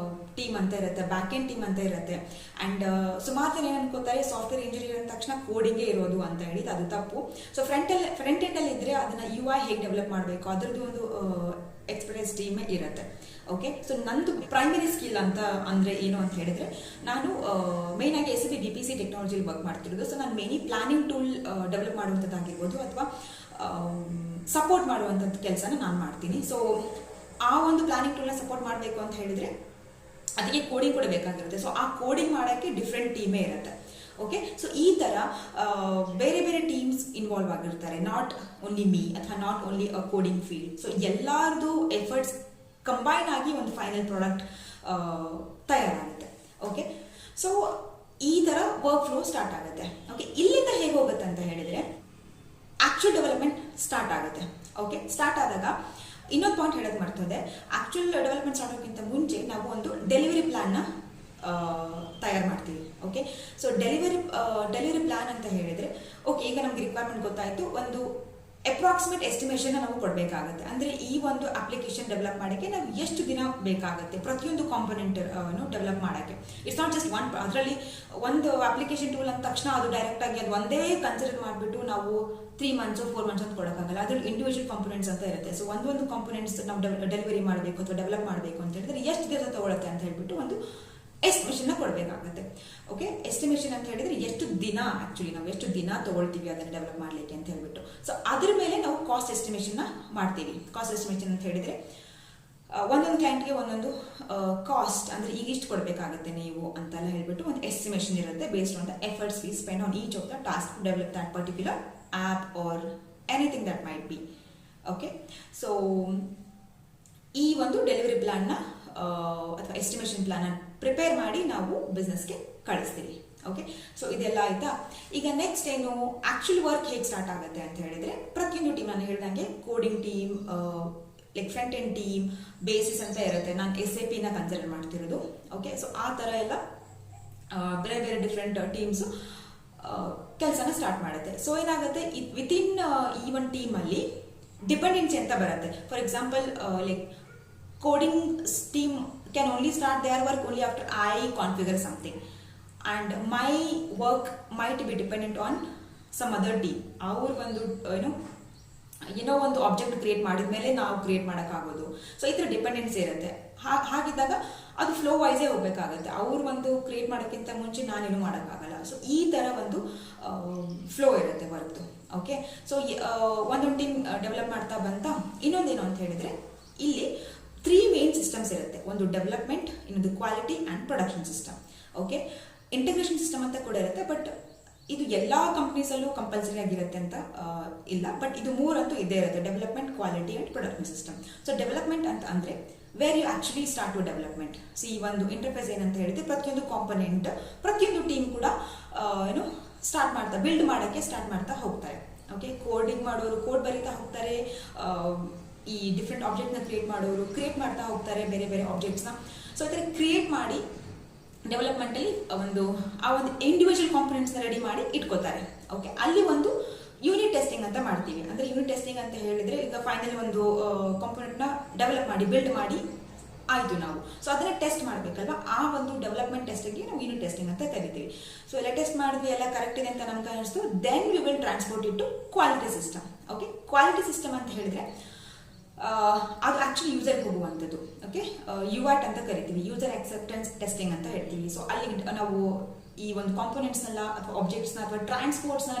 ಟೀಮ್ ಅಂತ ಇರುತ್ತೆ, ಬ್ಯಾಕ್ ಎಂಡ್ ಟೀಮ್ ಅಂತ ಇರುತ್ತೆ. ಅಂಡ್ ಸುಮಾರು ಜನ ಏನ್ ಅನ್ಕೋತಾರೆ ಸಾಫ್ಟ್ವೇರ್ ಇಂಜಿನಿಯರ್ ಅಂದ ತಕ್ಷಣ ಕೋಡಿಂಗೇ ಇರೋದು ಅಂತ ಹೇಳಿ, ಅದು ತಪ್ಪು. ಸೊ ಫ್ರಂಟ್ ಎಂಡ್ ಅಲ್ಲಿ ಇದ್ರೆ ಅದನ್ನ UI ಹೇಗೆ ಡೆವಲಪ್ ಮಾಡಬೇಕು ಅದ್ರದ್ದು ಒಂದು ಎಕ್ಸ್ಪರ್ಟೈಸ್ ಟೀಮ್ ಇರುತ್ತೆ. ಓಕೆ, ಸೊ ನಂದು ಪ್ರೈಮರಿ ಸ್ಕಿಲ್ ಅಂತ ಅಂದ್ರೆ ಏನು ಅಂತ ಹೇಳಿದ್ರೆ, ನಾನು ಮೇನ್ ಆಗಿ SAP BPC ಟೆಕ್ನಾಲಜಿಲಿ ವರ್ಕ್ ಮಾಡ್ತಿರೋದು. ಸೊ ನಾನು ಮೇನಿ ಪ್ಲಾನಿಂಗ್ ಟೂಲ್ ಡೆವಲಪ್ ಮಾಡುವಂಥದ್ದಾಗಿರ್ಬೋದು ಅಥವಾ ಸಪೋರ್ಟ್ ಮಾಡುವಂಥದ್ದು ಕೆಲಸನ ನಾನು ಮಾಡ್ತೀನಿ. ಸೊ ಆ ಒಂದು ಪ್ಲಾನಿಂಗ್ ಟೂಲ್ನ ಸಪೋರ್ಟ್ ಮಾಡಬೇಕು ಅಂತ ಹೇಳಿದ್ರೆ ಅದಕ್ಕೆ ಕೋಡಿಂಗ್ ಕೂಡ ಬೇಕಾಗಿರುತ್ತೆ. ಸೊ ಆ ಕೋಡಿಂಗ್ ಮಾಡೋಕ್ಕೆ ಡಿಫ್ರೆಂಟ್ ಟೀಮೇ ಇರುತ್ತೆ. ಓಕೆ, ಸೊ ಈ ತರ ಬೇರೆ ಬೇರೆ ಟೀಮ್ಸ್ ಇನ್ವಾಲ್ವ್ ಆಗಿರ್ತಾರೆ. ನಾಟ್ ಓನ್ಲಿ ಮೀ ಅಥವಾ not only a coding field. So ಎಲ್ಲಾರ್ದು ಎಫರ್ಟ್ಸ್ ಕಂಬೈನ್ ಆಗಿ ಒಂದು ಫೈನಲ್ ಪ್ರಾಡಕ್ಟ್ ತಯಾರಾಗುತ್ತೆ. ಓಕೆ, ಸೊ ಈ ತರ ವರ್ಕ್ ಫ್ಲೋ ಸ್ಟಾರ್ಟ್ ಆಗುತ್ತೆ. ಓಕೆ, ಇಲ್ಲಿಂದ ಹೇಗೆ ಹೋಗುತ್ತೆ ಅಂತ ಹೇಳಿದ್ರೆ ಆಕ್ಚುಯಲ್ ಡೆವಲಪ್ಮೆಂಟ್ ಸ್ಟಾರ್ಟ್ ಆಗುತ್ತೆ. ಓಕೆ, ಸ್ಟಾರ್ಟ್ ಆದಾಗ ಇನ್ನೊಂದು ಪಾಯಿಂಟ್ ಹೇಳೋದು ಮರ್ತದೆ. ಆಕ್ಚುಯಲ್ ಡೆವಲಪ್ಮೆಂಟ್ ಸ್ಟಾರ್ಟ್ ಆಗೋಕ್ಕಿಂತ ಮುಂಚೆ ನಾವು ಒಂದು ಡೆಲಿವರಿ ಪ್ಲಾನ್ ನ ತಯಾರು ಮಾಡ್ತೀವಿ. ಓಕೆ, ಸೊ ಡೆಲಿವರಿ ಪ್ಲಾನ್ ಅಂತ ಹೇಳಿದ್ರೆ, ಓಕೆ ಈಗ ನಮ್ಗೆ ರಿಕ್ವೈರ್ಮೆಂಟ್ ಗೊತ್ತಾಯ್ತು, ಒಂದು ಅಪ್ರಾಕ್ಸಿಮೇಟ್ ಎಸ್ಟಿಮೇಷನ್ ನಾವು ಕೊಡಬೇಕಾಗುತ್ತೆ. ಅಂದ್ರೆ ಈ ಒಂದು ಅಪ್ಲಿಕೇಶನ್ ಡೆವಲಪ್ ಮಾಡೋಕ್ಕೆ ನಾವು ಎಷ್ಟು ದಿನ ಬೇಕಾಗುತ್ತೆ ಪ್ರತಿಯೊಂದು ಕಾಂಪೊನೆಂಟ್ ಡೆವಲಪ್ ಮಾಡೋಕ್ಕೆ. It's not just one. ಅದರಲ್ಲಿ ಒಂದು ಅಪ್ಲಿಕೇಶನ್ ಟೂಲ್ ಅಂದ ತಕ್ಷಣ ಅದು ಡೈರೆಕ್ಟ್ ಆಗಿ ಅದು ಒಂದೇ ಕನ್ಸಿಡರ್ ಮಾಡಿಬಿಟ್ಟು ನಾವು 3 months 4 months ಅಂತ ಕೊಡೋಕ್ಕಾಗಲ್ಲ. ಅದ್ರಲ್ಲಿ ಇಂಡಿವಿಜುವಲ್ ಕಾಂಪೊನೆಂಟ್ಸ್ ಅಂತ ಇರುತ್ತೆ. ಸೊ ಒಂದು ಕಾಂಪೊನೆಂಟ್ಸ್ ನಾವು ಡೆಲಿವರಿ ಮಾಡಬೇಕು ಅಥವಾ ಡೆವಲಪ್ ಮಾಡಬೇಕು ಅಂತ ಹೇಳಿದ್ರೆ ಎಷ್ಟು ದಿವಸ ತಗೊಳುತ್ತೆ ಅಂತ ಹೇಳ್ಬಿಟ್ಟು ಒಂದು ಎಸ್ಟಿಮೇಷನ್ ಕೊಡಬೇಕಾಗುತ್ತೆ. ಓಕೆ, ಎಸ್ಟಿಮೇಷನ್ ಅಂತ ಹೇಳಿದ್ರೆ ಎಷ್ಟು ದಿನ ಆಕ್ಚುಲಿ ನಾವು ಎಷ್ಟು ದಿನ ತಗೊಳ್ತೀವಿ ಅದನ್ನ ಡೆವಲಪ್ ಮಾಡ್ಲಿಕ್ಕೆ ಅಂತ ಹೇಳ್ಬಿಟ್ಟು. ಸೊ ಅದ್ರ ಮೇಲೆ ನಾವು ಕಾಸ್ಟ್ ಎಸ್ಟಿಮೇಷನ್ ಮಾಡ್ತೀವಿ. ಕಾಸ್ಟ್ ಎಸ್ಟಿಮೇಷನ್ ಅಂತ ಹೇಳಿದ್ರೆ ಒಂದೊಂದು ಕ್ಲೈಂಟ್ಗೆ ಒಂದೊಂದು ಕಾಸ್ಟ್ ಅಂದ್ರೆ ಈಗ ಇಷ್ಟು ಕೊಡಬೇಕಾಗುತ್ತೆ ನೀವು ಅಂತೆಲ್ಲ ಹೇಳ್ಬಿಟ್ಟು ಒಂದು ಎಸ್ಟಿಮೇಷನ್ ಇರುತ್ತೆ based on the efforts we spend on each of the task to develop that particular app or anything that might be. Okay, so ಈ ಒಂದು ಡೆಲಿವರಿ ಪ್ಲಾನ್ ನ ಅಥವಾ ಎಸ್ಟಿಮೇಷನ್ ಪ್ಲಾನ್ ಪ್ರಿಪೇರ್ ಮಾಡಿ ನಾವು ಬಿಸ್ನೆಸ್ಗೆ ಕಳಿಸ್ತೀವಿ. ಓಕೆ, ಸೊ ಇದೆಲ್ಲ ಆಯ್ತಾ. ಈಗ ನೆಕ್ಸ್ಟ್ ಏನು ಆಕ್ಚುಲ್ ವರ್ಕ್ ಹೇಗೆ ಸ್ಟಾರ್ಟ್ ಆಗುತ್ತೆ ಅಂತ ಹೇಳಿದ್ರೆ, ಪ್ರತಿಯೊಂದು ಟೀಮ್ ನಾನು ಹೇಳ್ದಂಗೆ coding team, like front end team, basis ಅಂತ ಇರುತ್ತೆ. ನಾನು SAP ನ ಕನ್ಸಿಡರ್ ಮಾಡ್ತಿರೋದು. ಓಕೆ, ಸೊ ಆ ತರ ಎಲ್ಲ ಬೇರೆ ಬೇರೆ ಡಿಫ್ರೆಂಟ್ ಟೀಮ್ಸ್ ಕೆಲಸನ ಸ್ಟಾರ್ಟ್ ಮಾಡುತ್ತೆ. ಸೊ ಏನಾಗುತ್ತೆ ವಿತಿನ್ ಈ ಒಂದು ಟೀಮ್ ಅಲ್ಲಿ ಡಿಪೆಂಡೆನ್ಸಿ ಅಂತ ಬರುತ್ತೆ. For example like coding team can only start their work only after I configure something, and my work might be dependent on some other team. ಅವ್ರ ಒಂದು ಏನೋ ಒಂದು ಆಬ್ಜೆಕ್ಟ್ ಕ್ರಿಯೇಟ್ ಮಾಡಿದ್ಮೇಲೆ ನಾವು ಕ್ರಿಯೇಟ್ ಮಾಡೋಕ್ಕಾಗೋದು. ಸೊ ಈ ಥರ ಡಿಪೆಂಡೆನ್ಸಿ ಇರುತ್ತೆ. ಹಾಗಿದ್ದಾಗ ಅದು ಫ್ಲೋ ವೈಸೇ ಹೋಗ್ಬೇಕಾಗತ್ತೆ. ಅವ್ರು ಒಂದು ಕ್ರಿಯೇಟ್ ಮಾಡೋಕ್ಕಿಂತ ಮುಂಚೆ ನಾನೇನು ಮಾಡೋಕ್ಕಾಗಲ್ಲ. ಸೊ ಈ ಥರ ಒಂದು ಫ್ಲೋ ಇರುತ್ತೆ ವರ್ಕ್ದು. ಓಕೆ, ಸೊ ಒಂದೊಂದು ಟೀಮ್ ಡೆವಲಪ್ ಮಾಡ್ತಾ ಬಂತ ಇನ್ನೊಂದೇನು ಅಂತ ಹೇಳಿದ್ರೆ ಇಲ್ಲಿ 3 ಮೇನ್ ಸಿಸ್ಟಮ್ಸ್ ಇರುತ್ತೆ. ಒಂದು ಡೆವಲಪ್ಮೆಂಟ್, ಇನ್ನೊಂದು quality and production system. Okay, integration system ಅಂತ ಕೂಡ ಇರುತ್ತೆ, ಬಟ್ ಇದು ಎಲ್ಲ ಕಂಪ್ನೀಸಲ್ಲೂ ಕಂಪಲ್ಸರಿ ಆಗಿರುತ್ತೆ ಅಂತ ಇಲ್ಲ. ಬಟ್ ಇದು 3 ಅಂತೂ ಇದ್ದೇ ಇರುತ್ತೆ: development, quality and production system. So development ಅಂತ ಅಂದರೆ where you actually start to development. So ಈ ಒಂದು ಇಂಟರ್ಫೇಸ್ ಏನಂತ ಹೇಳಿದ್ರೆ ಪ್ರತಿಯೊಂದು ಕಾಂಪೊನೆಂಟ್, ಪ್ರತಿಯೊಂದು ಟೀಮ್ ಕೂಡ ಬಿಲ್ಡ್ ಮಾಡೋಕ್ಕೆ ಸ್ಟಾರ್ಟ್ ಮಾಡ್ತಾ ಹೋಗ್ತಾರೆ. ಓಕೆ, ಕೋಡಿಂಗ್ ಮಾಡೋರು ಕೋಡ್ ಬರೀತಾ ಹೋಗ್ತಾರೆ, ಈ ಡಿಫ್ರೆಂಟ್ ಆಬ್ಜೆಕ್ಟ್ನ ಕ್ರಿಯೇಟ್ ಮಾಡ್ತಾ ಹೋಗ್ತಾರೆ, ಬೇರೆ ಬೇರೆ ಆಬ್ಜೆಕ್ಟ್ಸ್ನ. ಸೊ ಈ ಥರ ಕ್ರಿಯೇಟ್ ಮಾಡಿ ಡೆವಲಪ್ಮೆಂಟಲ್ಲಿ ಒಂದು ಇಂಡಿವಿಜುವಲ್ ಕಾಂಪೊನೆಂಟ್ಸ್ನ ರೆಡಿ ಮಾಡಿ ಇಟ್ಕೋತಾರೆ. ಓಕೆ, ಅಲ್ಲಿ ಒಂದು ಯೂನಿಟ್ ಟೆಸ್ಟಿಂಗ್ ಅಂತ ಮಾಡ್ತೀವಿ. ಅಂದರೆ ಯೂನಿಟ್ ಟೆಸ್ಟಿಂಗ್ ಅಂತ ಹೇಳಿದ್ರೆ ಈಗ ಫೈನಲಿ ಒಂದು ಕಾಂಪೊನೆಂಟ್ನ ಡೆವಲಪ್ ಮಾಡಿ ಬಿಲ್ಡ್ ಮಾಡಿ ಆಯಿತು ನಾವು. ಸೊ ಅದನ್ನ ಟೆಸ್ಟ್ ಮಾಡಬೇಕಲ್ವಾ, ಆ ಒಂದು ಡೆವಲಪ್ಮೆಂಟ್ ಟೆಸ್ಟಿಂಗ್ಗೆ ನಾವು ಯೂನಿಟ್ ಟೆಸ್ಟಿಂಗ್ ಅಂತ ಕರಿತೀವಿ. ಸೊ ಎಲ್ಲ ಟೆಸ್ಟ್ ಮಾಡಿದ್ವಿ, ಎಲ್ಲ ಕರೆಕ್ಟ್ ಇದೆ ಅಂತ ನಮ್ಗೆ ಅನಿಸ್ತು, then we will transport it to quality system. Okay, quality system ಅಂತ ಹೇಳಿದ್ರೆ ಅದು ಆಕ್ಚುಲಿ ಯೂಸರ್ಗೆ ಹೋಗುವಂಥದ್ದು. ಓಕೆ, UAT ಅಂತ ಕರಿತೀವಿ, ಯೂಸರ್ ಆಕ್ಸೆಪ್ಟೆನ್ಸ್ ಟೆಸ್ಟಿಂಗ್ ಅಂತ ಹೇಳ್ತೀವಿ. ಸೊ ಅಲ್ಲಿ ನಾವು ಈ ಒಂದು ಕಾಂಪೊನೆಂಟ್ಸ್ನೆಲ್ಲ ಅಥವಾ ಆಬ್ಜೆಕ್ಟ್ಸ್ನ ಅಥವಾ ಟ್ರಾನ್ಸ್ಪೋರ್ಟ್ಸ್ನ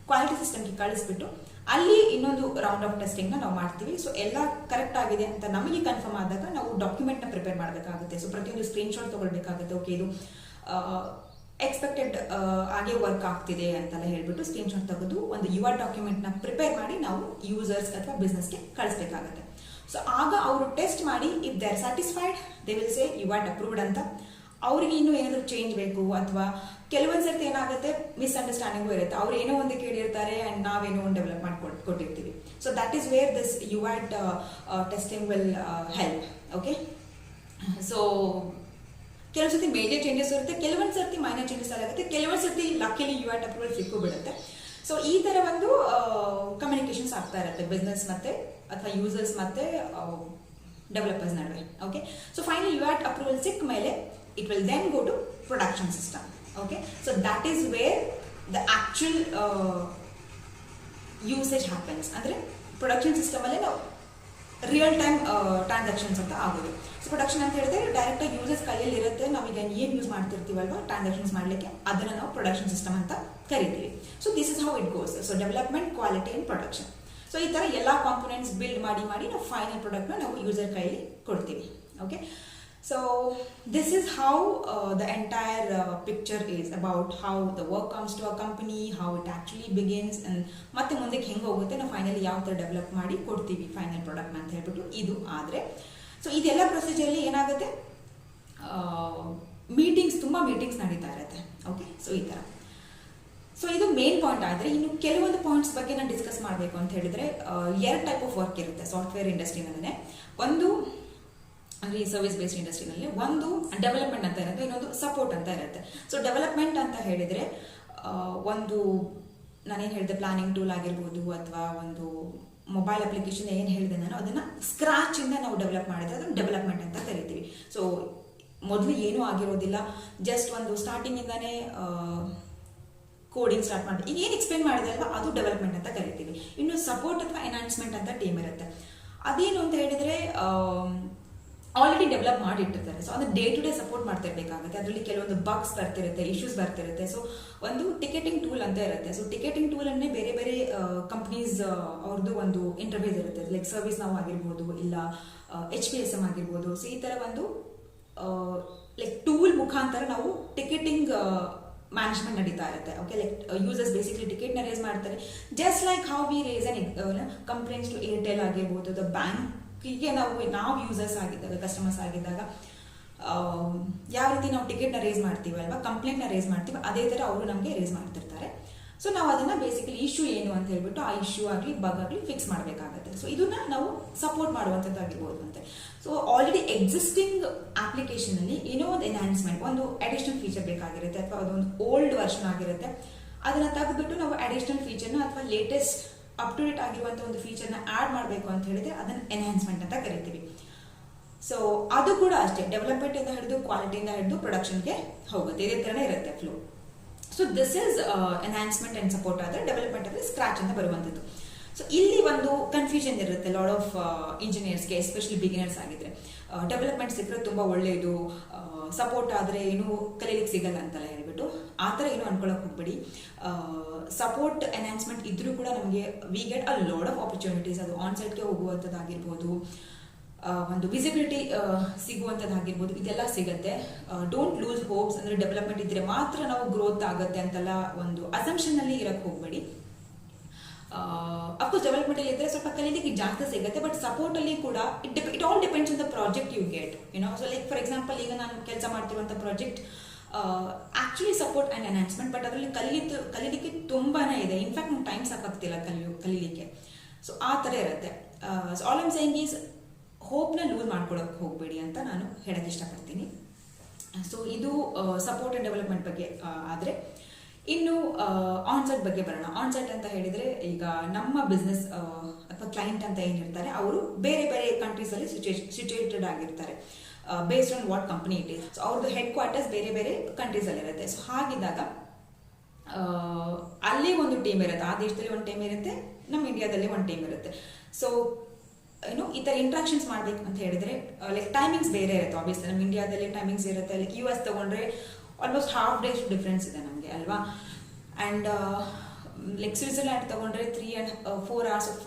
ಕ್ವಾಲಿಟಿ ಸಿಸ್ಟಮ್ಗೆ ಕಳಿಸ್ಬಿಟ್ಟು ಅಲ್ಲಿ ಇನ್ನೊಂದು ರೌಂಡ್ ಆಫ್ ಟೆಸ್ಟಿಂಗ್ನ ನಾವು ಮಾಡ್ತೀವಿ. ಸೊ ಎಲ್ಲ ಕರೆಕ್ಟ್ ಆಗಿದೆ ಅಂತ ನಮಗೆ ಕನ್ಫರ್ಮ್ ಆದಾಗ ನಾವು ಡಾಕ್ಯುಮೆಂಟ್ನ ಪ್ರಿಪೇರ್ ಮಾಡಬೇಕಾಗುತ್ತೆ. ಸೊ ಪ್ರತಿಯೊಂದು ಸ್ಕ್ರೀನ್ಶಾಟ್ ತೊಗೊಳ್ಬೇಕಾಗುತ್ತೆ. ಓಕೆ, ಇದು ಎಕ್ಸ್ಪೆಕ್ಟೆಡ್ ಹಾಗೆ ವರ್ಕ್ ಆಗ್ತಿದೆ ಅಂತೆಲ್ಲ ಹೇಳ್ಬಿಟ್ಟು ಸ್ಕ್ರೀನ್ಶಾಟ್ ತೆಗೆದು ಒಂದು UAT ಡಾಕ್ಯುಮೆಂಟ್ನ ಪ್ರಿಪೇರ್ ಮಾಡಿ ನಾವು ಯೂಸರ್ಸ್ ಅಥವಾ ಬಿಸ್ನೆಸ್ಗೆ ಕಳಿಸ್ಬೇಕಾಗುತ್ತೆ. ಸೊ ಆಗ ಅವರು ಟೆಸ್ಟ್ ಮಾಡಿ if they are satisfied they will say UAT approved ಅಂತ. ಅವರಿಗೆ ಇನ್ನೂ ಏನಾದರೂ ಚೇಂಜ್ ಬೇಕು, ಅಥವಾ ಕೆಲವೊಂದು ಸರ್ತಿ ಏನಾಗುತ್ತೆ ಮಿಸ್ಅಂಡರ್ಸ್ಟ್ಯಾಂಡಿಂಗು ಇರುತ್ತೆ. ಅವ್ರು ಏನೋ ಒಂದು ಕೇಳಿರ್ತಾರೆ ಆ್ಯಂಡ್ ನಾವೇನೋ ಒಂದು ಡೆವಲಪ್ ಕೊಟ್ಟಿರ್ತೀವಿ. So that is where this UAT testing will help. Okay, so ಕೆಲವೊಂದು ಸರ್ತಿ ಮೇಜರ್ ಚೇಂಜಸ್ ಇರುತ್ತೆ, ಕೆಲವೊಂದು ಸರ್ತಿ ಮೈನರ್ ಚೇಂಜಸ್ ಆಗುತ್ತೆ, ಕೆಲವೊಂದು ಸರ್ತಿ ಲಕ್ಕಿಲಿ UAT ಅಪ್ರೂವಲ್ ಸಿಕ್ಕು ಬಿಡುತ್ತೆ. ಸೊ ಈ ಥರ ಒಂದು ಕಮ್ಯುನಿಕೇಶನ್ಸ್ ಆಗ್ತಾ ಇರುತ್ತೆ ಬಿಸ್ನೆಸ್ ಮತ್ತೆ ಅಥವಾ ಯೂಸರ್ಸ್ ಮತ್ತೆ ಡೆವಲಪರ್ಸ್ ನಡುವೆ. Okay, so final UAT approval ಸಿಕ್ಕ ಮೇಲೆ it will then go to production system. Okay, so that is where the actual usage happens. ಅಂದರೆ ಪ್ರೊಡಕ್ಷನ್ ಸಿಸ್ಟಮಲ್ಲೇ ನಾವು ರಿಯಲ್ ಟೈಮ್ ಟ್ರಾನ್ಸಾಕ್ಷನ್ಸ್ ಅಂತ ಆಗೋದು. ಸೊ ಪ್ರೊಡಕ್ಷನ್ ಅಂತ ಹೇಳಿದ್ರೆ ಡೈರೆಕ್ಟಾಗಿ ಯೂಸರ್ಸ್ ಕೈಯಲ್ಲಿ ಇರುತ್ತೆ, ನಾವೀಗ ಏನು ಯೂಸ್ ಮಾಡ್ತಿರ್ತೀವಲ್ವಾ ಟ್ರಾನ್ಸಾಕ್ಷನ್ಸ್ ಮಾಡಲಿಕ್ಕೆ, ಅದನ್ನು ನಾವು ಪ್ರೊಡಕ್ಷನ್ ಸಿಸ್ಟಮ್ ಅಂತ ಕರಿತೀವಿ. So this is how it goes. So development, quality and production. So ಈ ಥರ ಎಲ್ಲ ಕಾಂಪೊನೆಂಟ್ಸ್ ಬಿಲ್ಡ್ ಮಾಡಿ ನಾವು ಫೈನಲ್ ಪ್ರಾಡಕ್ಟ್ನ ನಾವು ಯೂಸರ್ ಕೈಯಲ್ಲಿ ಕೊಡ್ತೀವಿ. Okay, so this is how the entire picture is about how the work comes to a company, how it actually begins, and ಮತ್ತೆ ಮುಂದಕ್ಕೆ ಹೆಂಗೆ ಹೋಗುತ್ತೆ, ನಾವು ಫೈನಲಿ ಯಾವ ಥರ ಡೆವಲಪ್ ಮಾಡಿ ಕೊಡ್ತೀವಿ ಫೈನಲ್ ಪ್ರಾಡಕ್ಟ್ನ ಅಂತ ಹೇಳ್ಬಿಟ್ಟು. ಇದು ಆದರೆ ಸೊ ಇದೆಲ್ಲ ಪ್ರೊಸೀಜರಲ್ಲಿ ಏನಾಗುತ್ತೆ, ತುಂಬ ಮೀಟಿಂಗ್ಸ್ ನಡೀತಾ ಇರುತ್ತೆ. ಓಕೆ, ಸೊ ಈ ಥರ. ಸೊ ಇದು ಮೇನ್ ಪಾಯಿಂಟ್ ಆದರೆ ಇನ್ನು ಕೆಲವೊಂದು ಪಾಯಿಂಟ್ಸ್ ಬಗ್ಗೆ ನಾನು ಡಿಸ್ಕಸ್ ಮಾಡಬೇಕು ಅಂತ ಹೇಳಿದ್ರೆ 2 ಟೈಪ್ ಆಫ್ ವರ್ಕ್ ಇರುತ್ತೆ ಸಾಫ್ಟ್ವೇರ್ ಇಂಡಸ್ಟ್ರಿನಲ್ಲೇ. ಒಂದು ಅಂದರೆ ಈ ಸರ್ವಿಸ್ ಬೇಸ್ಡ್ ಇಂಡಸ್ಟ್ರಿನಲ್ಲಿ ಒಂದು ಡೆವಲಪ್ಮೆಂಟ್ ಅಂತ ಇರುತ್ತೆ, ಇನ್ನೊಂದು ಸಪೋರ್ಟ್ ಅಂತ ಇರುತ್ತೆ. ಸೊ ಡೆವಲಪ್ಮೆಂಟ್ ಅಂತ ಹೇಳಿದರೆ ಒಂದು ನಾನೇನು ಹೇಳಿದೆ ಪ್ಲಾನಿಂಗ್ ಟೂಲ್ ಆಗಿರ್ಬೋದು ಅಥವಾ ಒಂದು ಮೊಬೈಲ್ ಅಪ್ಲಿಕೇಶನ್ ಏನು ಹೇಳಿದೆ ನಾನು ಅದನ್ನು ಸ್ಕ್ರಾಚಿಂದ ನಾವು ಡೆವಲಪ್ ಮಾಡಿದ್ರೆ ಅದನ್ನು ಡೆವಲಪ್ಮೆಂಟ್ ಅಂತ ಕರಿತೀವಿ. ಸೊ ಮೊದಲು ಏನೂ ಆಗಿರೋದಿಲ್ಲ, ಜಸ್ಟ್ ಒಂದು ಸ್ಟಾರ್ಟಿಂಗಿಂದಾನೇ ಕೋಡಿಂಗ್ ಸ್ಟಾರ್ಟ್ ಮಾಡಿ ಈಗ ಏನು ಎಕ್ಸ್ಪ್ಲೇನ್ ಮಾಡಿದೆ ಅಲ್ವಾ ಅದು ಡೆವಲಪ್ಮೆಂಟ್ ಅಂತ ಕರಿತೀವಿ. ಇನ್ನು ಸಪೋರ್ಟ್ ಅಥವಾ ಎನ್ಹಾನ್ಸ್ಮೆಂಟ್ ಅಂತ ಟೀಮ್ ಇರುತ್ತೆ. ಅದೇನು ಅಂತ ಹೇಳಿದರೆ ಆಲ್ರೆಡಿ ಡೆವಲಪ್ ಮಾಡಿಟ್ಟಿರ್ತಾರೆ. ಸೊ ಅದನ್ನು ಡೇ ಟು ಡೇ ಸಪೋರ್ಟ್ ಮಾಡ್ತಿರ್ಬೇಕಾಗುತ್ತೆ. ಅದರಲ್ಲಿ ಕೆಲವೊಂದು ಬಗ್ಸ್ ಬರ್ತಿರುತ್ತೆ, ಇಶ್ಯೂಸ್ ಬರ್ತಿರುತ್ತೆ. ಸೊ ಒಂದು ಟಿಕೆಟಿಂಗ್ ಟೂಲ್ ಅಂತ ಇರುತ್ತೆ. ಸೊ ಟಿಕೆಟಿಂಗ್ ಟೂಲನ್ನೇ ಬೇರೆ ಬೇರೆ ಕಂಪ್ನೀಸ್ ಅವ್ರದ್ದು ಒಂದು ಇಂಟರ್ಫೇಸ್ ಇರುತ್ತೆ. ಲೈಕ್ ಸರ್ವಿಸ್ ನಾವು ಆಗಿರ್ಬೋದು, ಇಲ್ಲ HPSM ಆಗಿರ್ಬೋದು. ಸೊ ಈ ಥರ ಒಂದು ಲೈಕ್ ಟೂಲ್ ಮುಖಾಂತರ ನಾವು ಟಿಕೆಟಿಂಗ್ ಮ್ಯಾನೇಜ್ಮೆಂಟ್ ನಡೀತಾ ಇರುತ್ತೆ. ಓಕೆ, ಲೈಕ್ ಯೂಸರ್ಸ್ ಬೇಸಿಕ್ಲಿ ಟಿಕೆಟ್ನ ರೇಸ್ ಮಾಡ್ತಾರೆ, just like how we raise complaints to Airtel ಆಗಿರ್ಬೋದು, ದ ಬ್ಯಾಂಕ್. ಹೀಗೆ ನಾವು ಯೂಸರ್ಸ್ ಆಗಿದ್ದಾಗ, ಕಸ್ಟಮರ್ಸ್ ಆಗಿದ್ದಾಗ ಯಾವ ರೀತಿ ನಾವು ಟಿಕೆಟ್ನ ರೇಸ್ ಮಾಡ್ತೀವಲ್ವಾ, ಕಂಪ್ಲೇಂಟ್ನ ರೇಸ್ ಮಾಡ್ತೀವಿ, ಅದೇ ಥರ ಅವರು ನಮಗೆ ರೇಸ್ ಮಾಡ್ತಿರ್ತಾರೆ. ಸೊ ನಾವು ಅದನ್ನು ಬೇಸಿಕಲಿ ಇಶ್ಯೂ ಏನು ಅಂತ ಹೇಳ್ಬಿಟ್ಟು ಆ ಇಶ್ಯೂ ಆಗಲಿ ಬಗ್ ಆಗಲಿ ಫಿಕ್ಸ್ ಮಾಡಬೇಕಾಗುತ್ತೆ. ಸೊ ಇದನ್ನ ನಾವು ಸಪೋರ್ಟ್ ಮಾಡುವಂಥದ್ದಾಗಿರ್ಬೋದು ಅಂತೆ. ಸೊ ಆಲ್ರೆಡಿ ಎಕ್ಸಿಸ್ಟಿಂಗ್ ಅಪ್ಲಿಕೇಶನಲ್ಲಿ ಏನೋ ಒಂದು ಎನ್ಹಾನ್ಸ್ಮೆಂಟ್, ಒಂದು ಅಡಿಷನಲ್ ಫೀಚರ್ ಬೇಕಾಗಿರುತ್ತೆ ಅಥವಾ ಅದೊಂದು ಓಲ್ಡ್ ವರ್ಷನ್ ಆಗಿರುತ್ತೆ, ಅದನ್ನು ತೆಗೆದುಬಿಟ್ಟು ನಾವು ಅಡಿಷನಲ್ ಫೀಚರ್ನ ಅಥವಾ ಲೇಟೆಸ್ಟ್ ಅಪ್ ಟು ಡೇಟ್ ಆಗಿರುವಂಥ ಒಂದು ಫೀಚರ್ನ ಆ್ಯಡ್ ಮಾಡಬೇಕು ಅಂತ ಹೇಳಿದ್ರೆ ಅದನ್ನು ಎನ್ಹಾನ್ಸ್ಮೆಂಟ್ ಅಂತ ಕರಿತೀವಿ. ಸೊ ಅದು ಕೂಡ ಅಷ್ಟೇ, ಡೆವಲಪ್ಮೆಂಟಿಂದ ಹಿಡಿದು ಕ್ವಾಲಿಟಿಯಿಂದ ಹಿಡಿದು ಪ್ರೊಡಕ್ಷನ್ಗೆ ಹೋಗುತ್ತೆ. ಇದೇ ಥರನೇ ಇರುತ್ತೆ flow. So this is enhancement and support ಆದರೆ, ಡೆವಲಪ್ಮೆಂಟ್ ಅಂದರೆ ಸ್ಕ್ರಾಚ್ ಅಂತ ಬರುವಂಥದ್ದು. ಸೊ ಇಲ್ಲಿ ಒಂದು ಕನ್ಫ್ಯೂಷನ್ ಇರುತ್ತೆ ಲಾಟ್ ಆಫ್ ಇಂಜಿನಿಯರ್ಸ್ಗೆ, ಎಸ್ಪೆಷಲಿ ಬಿಗಿನರ್ಸ್ ಆಗಿದ್ರೆ. ಡೆವಲಪ್ಮೆಂಟ್ ಸಿಕ್ಕರೆ ತುಂಬ ಒಳ್ಳೆಯದು, ಸಪೋರ್ಟ್ ಆದರೆ ಏನೂ ಕಲೀಲಿಕ್ಕೆ ಸಿಗಲ್ಲ ಅಂತೆಲ್ಲ ಹೇಳ್ಬಿಟ್ಟು ಆ ಥರ ಏನೂ ಅನ್ಕೊಳ್ಳೋಕೆ ಹೋಗ್ಬೇಡಿ. ಸಪೋರ್ಟ್ ಎನ್ಹಾನ್ಸ್ಮೆಂಟ್ ಇದ್ರೂ ಕೂಡ ನಮಗೆ we get a lot of opportunities. ಅದು ಆನ್ಸೈಟ್ಗೆ ಹೋಗುವಂಥದ್ದಾಗಿರ್ಬೋದು, ಒಂದು ವಿಸಿಬಿಲಿಟಿ ಸಿಗುವಂಥದ್ದಾಗಿರ್ಬೋದು, ಇದೆಲ್ಲ ಸಿಗುತ್ತೆ. Don't lose hopes. ಅಂದರೆ ಡೆವಲಪ್ಮೆಂಟ್ ಇದ್ದರೆ ಮಾತ್ರ ನಾವು ಗ್ರೋತ್ ಆಗುತ್ತೆ ಅಂತೆಲ್ಲ ಒಂದು ಅಸಂಪ್ಷನ್ನಲ್ಲಿ ಇರೋಕ್ಕೆ ಹೋಗಬೇಡಿ. ಅಫ್ಕೋರ್ಸ್ ಡೆವಲಪ್ಮೆಂಟಲ್ಲಿ ಇದ್ದರೆ ಸ್ವಲ್ಪ ಕಲೀಲಿಕ್ಕೆ ಜಾಸ್ತಿ ಸಿಗುತ್ತೆ, ಬಟ್ ಸಪೋರ್ಟಲ್ಲಿ ಕೂಡ it all depends on the project you get, so like for example ಈಗ ನಾನು ಕೆಲಸ ಮಾಡ್ತಿರುವಂಥ project actually support and enhancement, but ಅದರಲ್ಲಿ ಕಲೀಲಿಕ್ಕೆ ತುಂಬಾ ಇದೆ. ಇನ್ಫ್ಯಾಕ್ಟ್ ನಂಗೆ ಟೈಮ್ ಸಾಕಾಗ್ತಿಲ್ಲ ಕಲೀಲಿಕ್ಕೆ. ಸೊ ಆ ಥರ ಇರುತ್ತೆ. So all I'm saying is ಹೋಪ್ನ ಲೂಸ್ ಮಾಡ್ಕೊಳ್ಳೋಕೆ ಹೋಗಬೇಡಿ ಅಂತ ನಾನು ಹೇಳಕ್ಕೆ ಇಷ್ಟಪಡ್ತೀನಿ. ಸೊ ಇದು ಸಪೋರ್ಟ್ ಆ್ಯಂಡ್ ಡೆವಲಪ್ಮೆಂಟ್ ಬಗ್ಗೆ ಆದರೆ ಇನ್ನು ಆನ್ಸೈಟ್ ಬಗ್ಗೆ ಬರೋಣ. ಆನ್ಸೈಟ್ ಅಂತ ಹೇಳಿದರೆ ಈಗ ನಮ್ಮ ಬಿಸ್ನೆಸ್ ಅಥವಾ ಕ್ಲೈಂಟ್ ಅಂತ ಏನಿರ್ತಾರೆ ಅವರು ಬೇರೆ ಬೇರೆ ಕಂಟ್ರೀಸಲ್ಲಿ ಸಿಚುಯೇಟೆಡ್ ಆಗಿರ್ತಾರೆ, based on what company it is. So ಅವ್ರದ್ದು ಹೆಡ್ ಕ್ವಾರ್ಟರ್ಸ್ ಬೇರೆ ಬೇರೆ ಕಂಟ್ರೀಸಲ್ಲಿರುತ್ತೆ. ಸೊ ಹಾಗಿದ್ದಾಗ ಅಲ್ಲಿ ಒಂದು ಟೀಮ್ ಇರುತ್ತೆ, ಆ ದೇಶದಲ್ಲಿ ಒಂದು ಟೀಮ್ ಇರುತ್ತೆ, ನಮ್ಮ ಇಂಡಿಯಾದಲ್ಲಿ ಒಂದು ಟೀಮ್ ಇರುತ್ತೆ. ಸೊ ಈ ಥರ ಇಂಟ್ರಾಕ್ಷನ್ಸ್ ಮಾಡ್ಬೇಕು ಅಂತ ಹೇಳಿದ್ರೆ ಲೈಕ್ ಟೈಮಿಂಗ್ಸ್ ಬೇರೆ ಇರುತ್ತೆ. ಆಬ್ವಿಯಸ್ಲಿ ನಮ್ಮ ಇಂಡಿಯಾದಲ್ಲಿ ಟೈಮಿಂಗ್ಸ್ ಇರುತ್ತೆ, ಲೈಕ್ US ತಗೊಂಡ್ರೆ ಆಲ್ಮೋಸ್ಟ್ ಹಾಫ್ ಡೇಸ್ ಡಿಫ್ರೆನ್ಸ್ ಇದೆ ನಮಗೆ ಅಲ್ವಾ. ಆ್ಯಂಡ್ ಲೈಕ್ ಸ್ವಿಟ್ಜರ್ಲ್ಯಾಂಡ್ ತಗೊಂಡ್ರೆ 3 and 4 hours of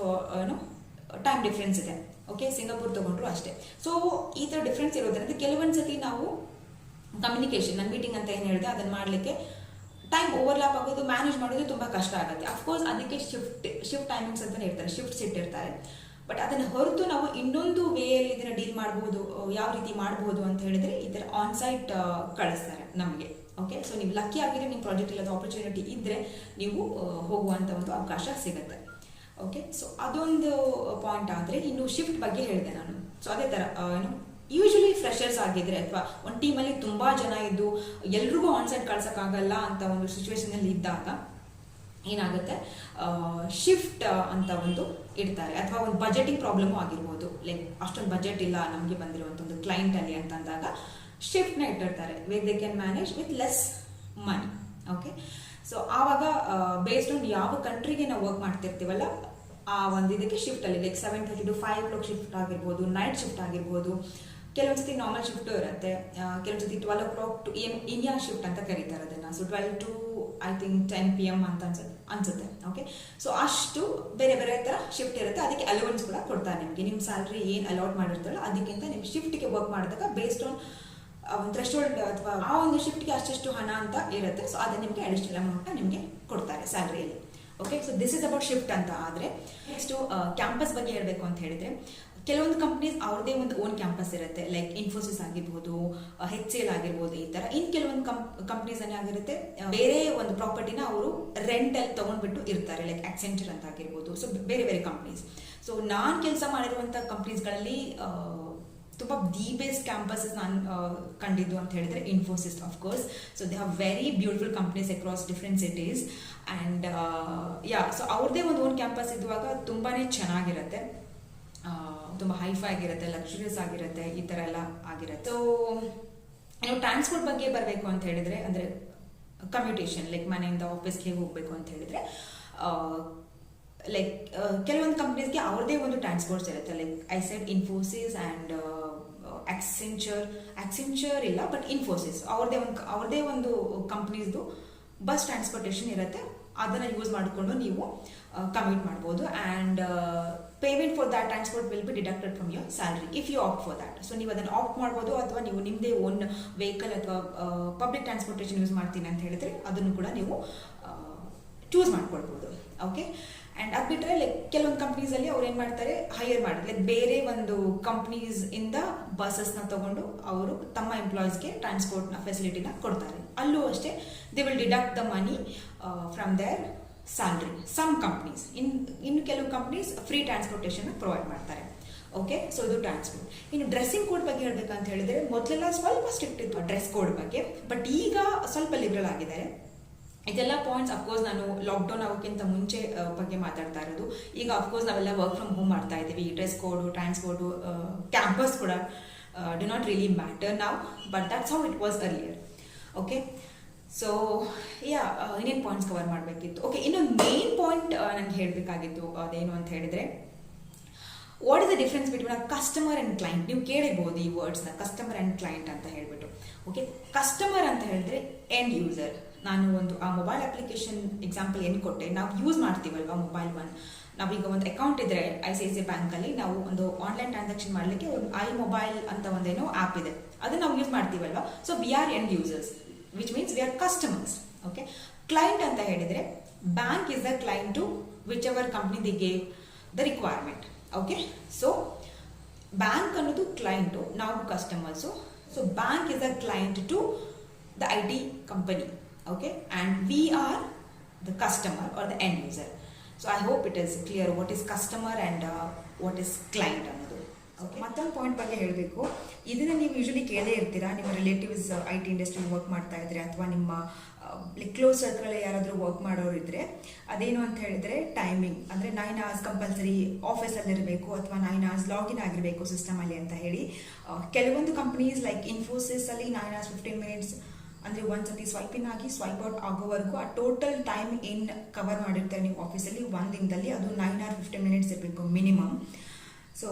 time difference ಇದೆ. ಓಕೆ, ಸಿಂಗಾಪುರ್ ತಗೊಂಡ್ರು ಅಷ್ಟೇ. ಸೊ ಈ ಥರ ಡಿಫ್ರೆನ್ಸ್ ಇರೋದ್ರಿಂದ ಕೆಲವೊಂದು ಸತಿ ನಾವು ಕಮ್ಯುನಿಕೇಷನ್, ನನ್ನ ಮೀಟಿಂಗ್ ಅಂತ ಏನು ಹೇಳಿದೆ ಅದನ್ನು ಮಾಡಲಿಕ್ಕೆ ಟೈಮ್ ಓವರ್ಲ್ಯಾಪ್ ಆಗೋದು, ಮ್ಯಾನೇಜ್ ಮಾಡೋದು ತುಂಬ ಕಷ್ಟ ಆಗುತ್ತೆ. ಅಫ್ಕೋರ್ಸ್ ಅದಕ್ಕೆ ಶಿಫ್ಟ್ ಟೈಮಿಂಗ್ಸ್ ಅಂತಲೇ ಇರ್ತಾರೆ, ಶಿಫ್ಟ್ಸ್ ಇಟ್ಟಿರ್ತಾರೆ. ಬಟ್ ಅದನ್ನು ಹೊರತು ನಾವು ಇನ್ನೊಂದು ವೇಯಲ್ಲಿ ಇದನ್ನು ಡೀಲ್ ಮಾಡ್ಬೋದು, ಯಾವ ರೀತಿ ಮಾಡ್ಬೋದು ಅಂತ ಹೇಳಿದ್ರೆ ಈ ಥರ ಆನ್ಸೈಟ್ ಕಳಿಸ್ತಾರೆ ನಮಗೆ. ಓಕೆ, ಸೊ ನೀವು ಲಕ್ಕಿ ಆಗಿದ್ರೆ ನಿಮ್ಮ ಪ್ರಾಜೆಕ್ಟ್ ಇಲ್ಲದ ಆಪರ್ಚುನಿಟಿ ಇದ್ದರೆ ನೀವು ಹೋಗುವಂಥ ಒಂದು ಅವಕಾಶ ಸಿಗುತ್ತೆ. ಓಕೆ, ಸೊ ಅದೊಂದು ಪಾಯಿಂಟ್ ಆದರೆ ಇನ್ನು ಶಿಫ್ಟ್ ಬಗ್ಗೆ ಹೇಳಿದೆ ನಾನು. ಸೊ ಅದೇ ಥರ ಯೂಶಲಿ ಫ್ರೆಷರ್ಸ್ ಆಗಿದ್ರೆ ಅಥವಾ ಒಂದು ಟೀಮಲ್ಲಿ ತುಂಬ ಜನ ಇದ್ದು ಎಲ್ರಿಗೂ ಆನ್ಸೈಟ್ ಕಳ್ಸೋಕ್ಕಾಗಲ್ಲ ಅಂತ ಒಂದು ಸಿಚುವೇಶನಲ್ಲಿ ಇದ್ದಾಗ ಏನಾಗುತ್ತೆ, ಶಿಫ್ಟ್ ಅಂತ ಒಂದು ಇಡ್ತಾರೆ. ಅಥವಾ ಒಂದು ಬಜೆಟಿಂಗ್ ಪ್ರಾಬ್ಲಮು ಆಗಿರ್ಬೋದು, ಲೈಕ್ ಅಷ್ಟೊಂದು ಬಜೆಟ್ ಇಲ್ಲ ನಮಗೆ ಬಂದಿರುವಂಥ ಒಂದು ಕ್ಲೈಂಟಲ್ಲಿ ಅಂತಂದಾಗ ಶಿಫ್ಟ್ನ ಇಟ್ಟಿರ್ತಾರೆ, where they can manage with less money. Okay, so ಆವಾಗ ಬೇಸ್ಡ್ ಆನ್ ಯಾವ ಕಂಟ್ರಿಗೆ ನಾವು ವರ್ಕ್ ಮಾಡ್ತಿರ್ತೀವಲ್ಲ ಆ ಒಂದು ಇದಕ್ಕೆ ಶಿಫ್ಟಲ್ಲಿ ಲೈಕ್ 7:30 to 5 o'clock ಶಿಫ್ಟ್ ಆಗಿರ್ಬೋದು, ನೈಟ್ ಶಿಫ್ಟ್ ಆಗಿರ್ಬೋದು, ಕೆಲವೊಂದು ಸತಿ ನಾರ್ಮಲ್ ಶಿಫ್ಟು ಇರುತ್ತೆ, ಕೆಲವೊಂದು ಸತಿ 12 o'clock to ಇಂಡಿಯಾ ಶಿಫ್ಟ್ ಅಂತ ಕರೀತಾರೆ ಅದನ್ನು. So 12 to I think 10 PM ಅಂತ ಅನ್ಸುತ್ತೆ. ಓಕೆ, ಸೊ ಅಷ್ಟು ಬೇರೆ ಬೇರೆ ಥರ ಶಿಫ್ಟ್ ಇರುತ್ತೆ. ಅದಕ್ಕೆ ಅಲೋವೆನ್ಸ್ ಕೂಡ ಕೊಡ್ತಾರೆ ನಿಮಗೆ. ನಿಮ್ಮ ಸ್ಯಾಲ್ರಿ ಏನು ಅಲಾಟ್ ಮಾಡಿರ್ತಾರಲ್ಲ ಅದಕ್ಕಿಂತ ನೀವು ಶಿಫ್ಟ್ಗೆ ವರ್ಕ್ ಮಾಡಿದಾಗ ಬೇಸ್ಡ್ ಆನ್ ಒಂದು ಥ್ರೆಶೋಲ್ಡ್ ಅಥವಾ ಆ ಒಂದು ಶಿಫ್ಟ್ಗೆ ಅಷ್ಟು ಹಣ ಅಂತ ಇರುತ್ತೆ. ಸೊ ಅದು ನಿಮಗೆ ಅಡಿಷನಲ್ ಅಮೌಂಟ್ನ ನಿಮಗೆ ಕೊಡ್ತಾರೆ ಸ್ಯಾಲ್ರಿಯಲ್ಲಿ. Okay, so this is about shift ಅಂತ. ಆದರೆ ನೆಕ್ಸ್ಟು ಕ್ಯಾಂಪಸ್ ಬಗ್ಗೆ ಹೇಳಬೇಕು ಅಂತ ಹೇಳಿದರೆ ಕೆಲವೊಂದು ಕಂಪ್ನೀಸ್ ಅವ್ರದೇ ಒಂದು ಓನ್ ಕ್ಯಾಂಪಸ್ ಇರುತ್ತೆ, ಲೈಕ್ ಇನ್ಫೋಸಿಸ್ ಆಗಿರ್ಬೋದು, HCL ಆಗಿರ್ಬೋದು. ಈ ಥರ ಇನ್ನು ಕೆಲವೊಂದು ಕಂಪ್ನೀಸ್ ಏನಾಗಿರುತ್ತೆ, ಬೇರೆ ಒಂದು ಪ್ರಾಪರ್ಟಿನ ಅವರು ರೆಂಟಲ್ಲಿ ತೊಗೊಂಡ್ಬಿಟ್ಟು ಇರ್ತಾರೆ, ಲೈಕ್ ಆಕ್ಸೆಂಚರ್ ಅಂತ ಆಗಿರ್ಬೋದು. ಸೊ ಬೇರೆ ಬೇರೆ ಕಂಪ್ನೀಸ್. ಸೊ ನಾನು ಕೆಲಸ ಮಾಡಿರುವಂಥ ಕಂಪ್ನೀಸ್ಗಳಲ್ಲಿ ತುಂಬ ದಿ ಬೆಸ್ಟ್ ಕ್ಯಾಂಪಸಸ್ ನಾನು ಕಂಡಿದ್ದು ಅಂತ ಹೇಳಿದ್ರೆ Infosys of course. So they have very beautiful companies across different cities. And so ಅವ್ರದ್ದೇ ಒಂದು ಓನ್ ಕ್ಯಾಂಪಸ್ ಇದ್ದಾಗ ತುಂಬಾ ಚೆನ್ನಾಗಿರುತ್ತೆ, ತುಂಬ ಹೈಫೈ ಆಗಿರುತ್ತೆ, ಲಕ್ಸುರಿಯಸ್ ಆಗಿರುತ್ತೆ, ಈ ಥರ ಎಲ್ಲ ಆಗಿರುತ್ತೆ. ಸೊ ಟ್ರಾನ್ಸ್ಪೋರ್ಟ್ ಬಗ್ಗೆ ಬರಬೇಕು ಅಂತ ಹೇಳಿದರೆ, ಅಂದರೆ ಕಮ್ಯುಟೇಷನ್, ಲೈಕ್ ಮನೆಯಿಂದ ಆಫೀಸ್ಗೆ ಹೇಗೆ ಹೋಗಬೇಕು ಅಂತ ಹೇಳಿದರೆ ಲೈಕ್ ಕೆಲವೊಂದು ಕಂಪ್ನೀಸ್ಗೆ ಅವ್ರದ್ದೇ ಒಂದು ಟ್ರಾನ್ಸ್ಪೋರ್ಟ್ಸ್ ಇರುತ್ತೆ, like I said Infosys and Accenture ಇಲ್ಲ, ಬಟ್ ಇನ್ಫೋಸಿಸ್ ಅವ್ರದ್ದೇ ಒಂದು ಕಂಪ್ನೀಸ್ದು ಬಸ್ ಟ್ರಾನ್ಸ್ಪೋರ್ಟೇಷನ್ ಇರುತ್ತೆ. ಅದನ್ನು ಯೂಸ್ ಮಾಡಿಕೊಂಡು ನೀವು ಕಮ್ಯೂಟ್ ಮಾಡ್ಬೋದು. And payment for that transport will be deducted from your salary if you opt for that. So ನೀವು ಅದನ್ನು ಆಪ್ಟ್ ಮಾಡ್ಬೋದು, ಅಥವಾ ನೀವು ನಿಮ್ಮದೇ ಓನ್ ವೆಹಿಕಲ್ ಅಥವಾ ಪಬ್ಲಿಕ್ ಟ್ರಾನ್ಸ್ಪೋರ್ಟೇಷನ್ ಯೂಸ್ ಮಾಡ್ತೀನಿ ಅಂತ ಹೇಳಿದರೆ ಅದನ್ನು ಕೂಡ ನೀವು ಚೂಸ್ ಮಾಡ್ಕೊಳ್ಬೋದು. ಓಕೆ, ಆ್ಯಂಡ್ ಅದು ಬಿಟ್ಟರೆ ಲೈಕ್ ಕೆಲವೊಂದು ಕಂಪ್ನೀಸಲ್ಲಿ ಅವ್ರು ಏನು ಮಾಡ್ತಾರೆ, ಹೈಯರ್ ಮಾಡಿ ಲೈಕ್ ಬೇರೆ ಒಂದು ಕಂಪ್ನೀಸಿಂದ ಬಸ್ಸಸ್ನ ತೊಗೊಂಡು ಅವರು ತಮ್ಮ ಎಂಪ್ಲಾಯೀಸ್ಗೆ ಟ್ರಾನ್ಸ್ಪೋರ್ಟ್ನ ಫೆಸಿಲಿಟಿನ ಕೊಡ್ತಾರೆ. ಅಲ್ಲೂ ಅಷ್ಟೇ they will deduct the money from their salary. Some companies, ಇನ್ನು ಕೆಲವು ಕಂಪ್ನೀಸ್ ಫ್ರೀ ಟ್ರಾನ್ಸ್ಪೋರ್ಟೇಷನ್ ಪ್ರೊವೈಡ್ ಮಾಡ್ತಾರೆ. ಓಕೆ, ಸೊ ಇದು ಟ್ರಾನ್ಸ್ಪೋರ್ಟ್. ಇನ್ನು ಡ್ರೆಸ್ಸಿಂಗ್ ಕೋಡ್ ಬಗ್ಗೆ ಹೇಳಬೇಕಂತ ಹೇಳಿದರೆ ಮೊದಲೆಲ್ಲ ಸ್ವಲ್ಪ ಸ್ಟ್ರಿಕ್ಟ್ ಇತ್ತು ಡ್ರೆಸ್ ಕೋಡ್ ಬಗ್ಗೆ, ಬಟ್ ಈಗ ಸ್ವಲ್ಪ ಲಿಬ್ರಲ್ ಆಗಿದ್ದಾರೆ. ಇದೆಲ್ಲ ಪಾಯಿಂಟ್ಸ್ ಅಫ್ಕೋರ್ಸ್ ನಾನು ಲಾಕ್ಡೌನ್ ಆಗೋಕ್ಕಿಂತ ಮುಂಚೆ ಬಗ್ಗೆ ಮಾತಾಡ್ತಾ ಇರೋದು. ಈಗ ಅಫ್ಕೋರ್ಸ್ ನಾವೆಲ್ಲ ವರ್ಕ್ ಫ್ರಮ್ ಹೋಮ್ ಮಾಡ್ತಾ ಇದ್ದೀವಿ. ಡ್ರೆಸ್ ಕೋಡು, ಟ್ರಾನ್ಸ್ಪೋರ್ಟು, ಕ್ಯಾಂಪಸ್ ಕೂಡ ಡು ನಾಟ್ ರಿಯಲಿ ಮ್ಯಾಟರ್ ನಾವ್, but that's how it was earlier. Okay, so ಇನ್ನೇನು ಪಾಯಿಂಟ್ಸ್ ಕವರ್ ಮಾಡಬೇಕಿತ್ತು. ಓಕೆ, ಇನ್ನೊಂದು ಮೇನ್ ಪಾಯಿಂಟ್ ನನಗೆ ಹೇಳಬೇಕಾಗಿತ್ತು, ಅದೇನು ಅಂತ ಹೇಳಿದರೆ what is the difference between a customer and client? ನೀವು ಕೇಳಿರ್ಬೋದು ಈ ವರ್ಡ್ಸ್ನ, ಕಸ್ಟಮರ್ ಆ್ಯಂಡ್ ಕ್ಲೈಂಟ್ ಅಂತ ಹೇಳ್ಬಿಟ್ಟು. ಓಕೆ, ಕಸ್ಟಮರ್ ಅಂತ ಹೇಳಿದ್ರೆ ಎಂಡ್ ಯೂಸರ್. ನಾನು ಒಂದು ಆ ಮೊಬೈಲ್ ಅಪ್ಲಿಕೇಶನ್ ಎಕ್ಸಾಂಪಲ್ ಏನು ಕೊಟ್ಟೆ, ನಾವು ಯೂಸ್ ಮಾಡ್ತೀವಲ್ವಾ ಮೊಬೈಲ್ ಒನ್. ನಾವೀಗ ಒಂದು ಅಕೌಂಟ್ ಇದ್ರೆ ICICI ಬ್ಯಾಂಕಲ್ಲಿ ನಾವು ಒಂದು ಆನ್ಲೈನ್ ಟ್ರಾನ್ಸಾಕ್ಷನ್ ಮಾಡಲಿಕ್ಕೆ ಒಂದು ಮೊಬೈಲ್ ಅಂತ ಒಂದೇನೋ ಆ್ಯಪ್ ಇದೆ, ಅದನ್ನು ನಾವು ಯೂಸ್ ಮಾಡ್ತೀವಲ್ವಾ. So we are end users, which means we are customers. Okay, client ಅಂತ ಹೇಳಿದರೆ bank is the client to whichever company the gave the requirement. Okay, so bank ಅನ್ನೋದು ಕ್ಲೈಂಟು, ನಾವು customers. So bank is the client to the IT company. Okay, and we are the customer are the end user. So I hope it is clear what is customer and what is client ಅನ್ನೋದು. Okay, ಮತ್ತೊಂದು point ಬಗ್ಗೆ ಹೇಳಬೇಕು. ಇದನ್ನು ನೀವು usually ಕೇಳೇ ಇರ್ತೀರಾ, ನಿಮ್ಮ relatives IT industry work ಮಾಡ್ತಾ ಇದ್ರೆ ಅಥವಾ ನಿಮ್ಮ ಕ್ಲೋಸ್ ಸರ್ಕಲ್ ಯಾರಾದರೂ ವರ್ಕ್ ಮಾಡೋರು ಇದ್ರೆ, ಅದೇನು ಅಂತ ಹೇಳಿದ್ರೆ ಟೈಮಿಂಗ್. ಅಂದರೆ 9 hours ಕಂಪಲ್ಸರಿ ಆಫೀಸಲ್ಲಿರಬೇಕು ಅಥವಾ 9 hours ಲಾಗಿನ್ ಆಗಿರಬೇಕು ಸಿಸ್ಟಮಲ್ಲಿ ಅಂತ ಹೇಳಿ. ಕೆಲವೊಂದು ಕಂಪ್ನೀಸ್ ಲೈಕ್ ಇನ್ಫೋಸಿಸ್ ಅಲ್ಲಿ 9 hours 15 minutes, ಅಂದರೆ ಒಂದ್ಸತಿ ಸ್ವೈಪ್ ಇನ್ ಆಗಿ ಸ್ವೈಪ್ ಔಟ್ ಆಗೋವರೆಗೂ ಆ ಟೋಟಲ್ ಟೈಮ್ ಏನು ಕವರ್ ಮಾಡಿರ್ತಾರೆ ನೀವು ಆಫೀಸಲ್ಲಿ ಒಂದು ದಿನದಲ್ಲಿ, ಅದು 9 hours 15 minutes ಇರಬೇಕು ಮಿನಿಮಮ್. ಸೊ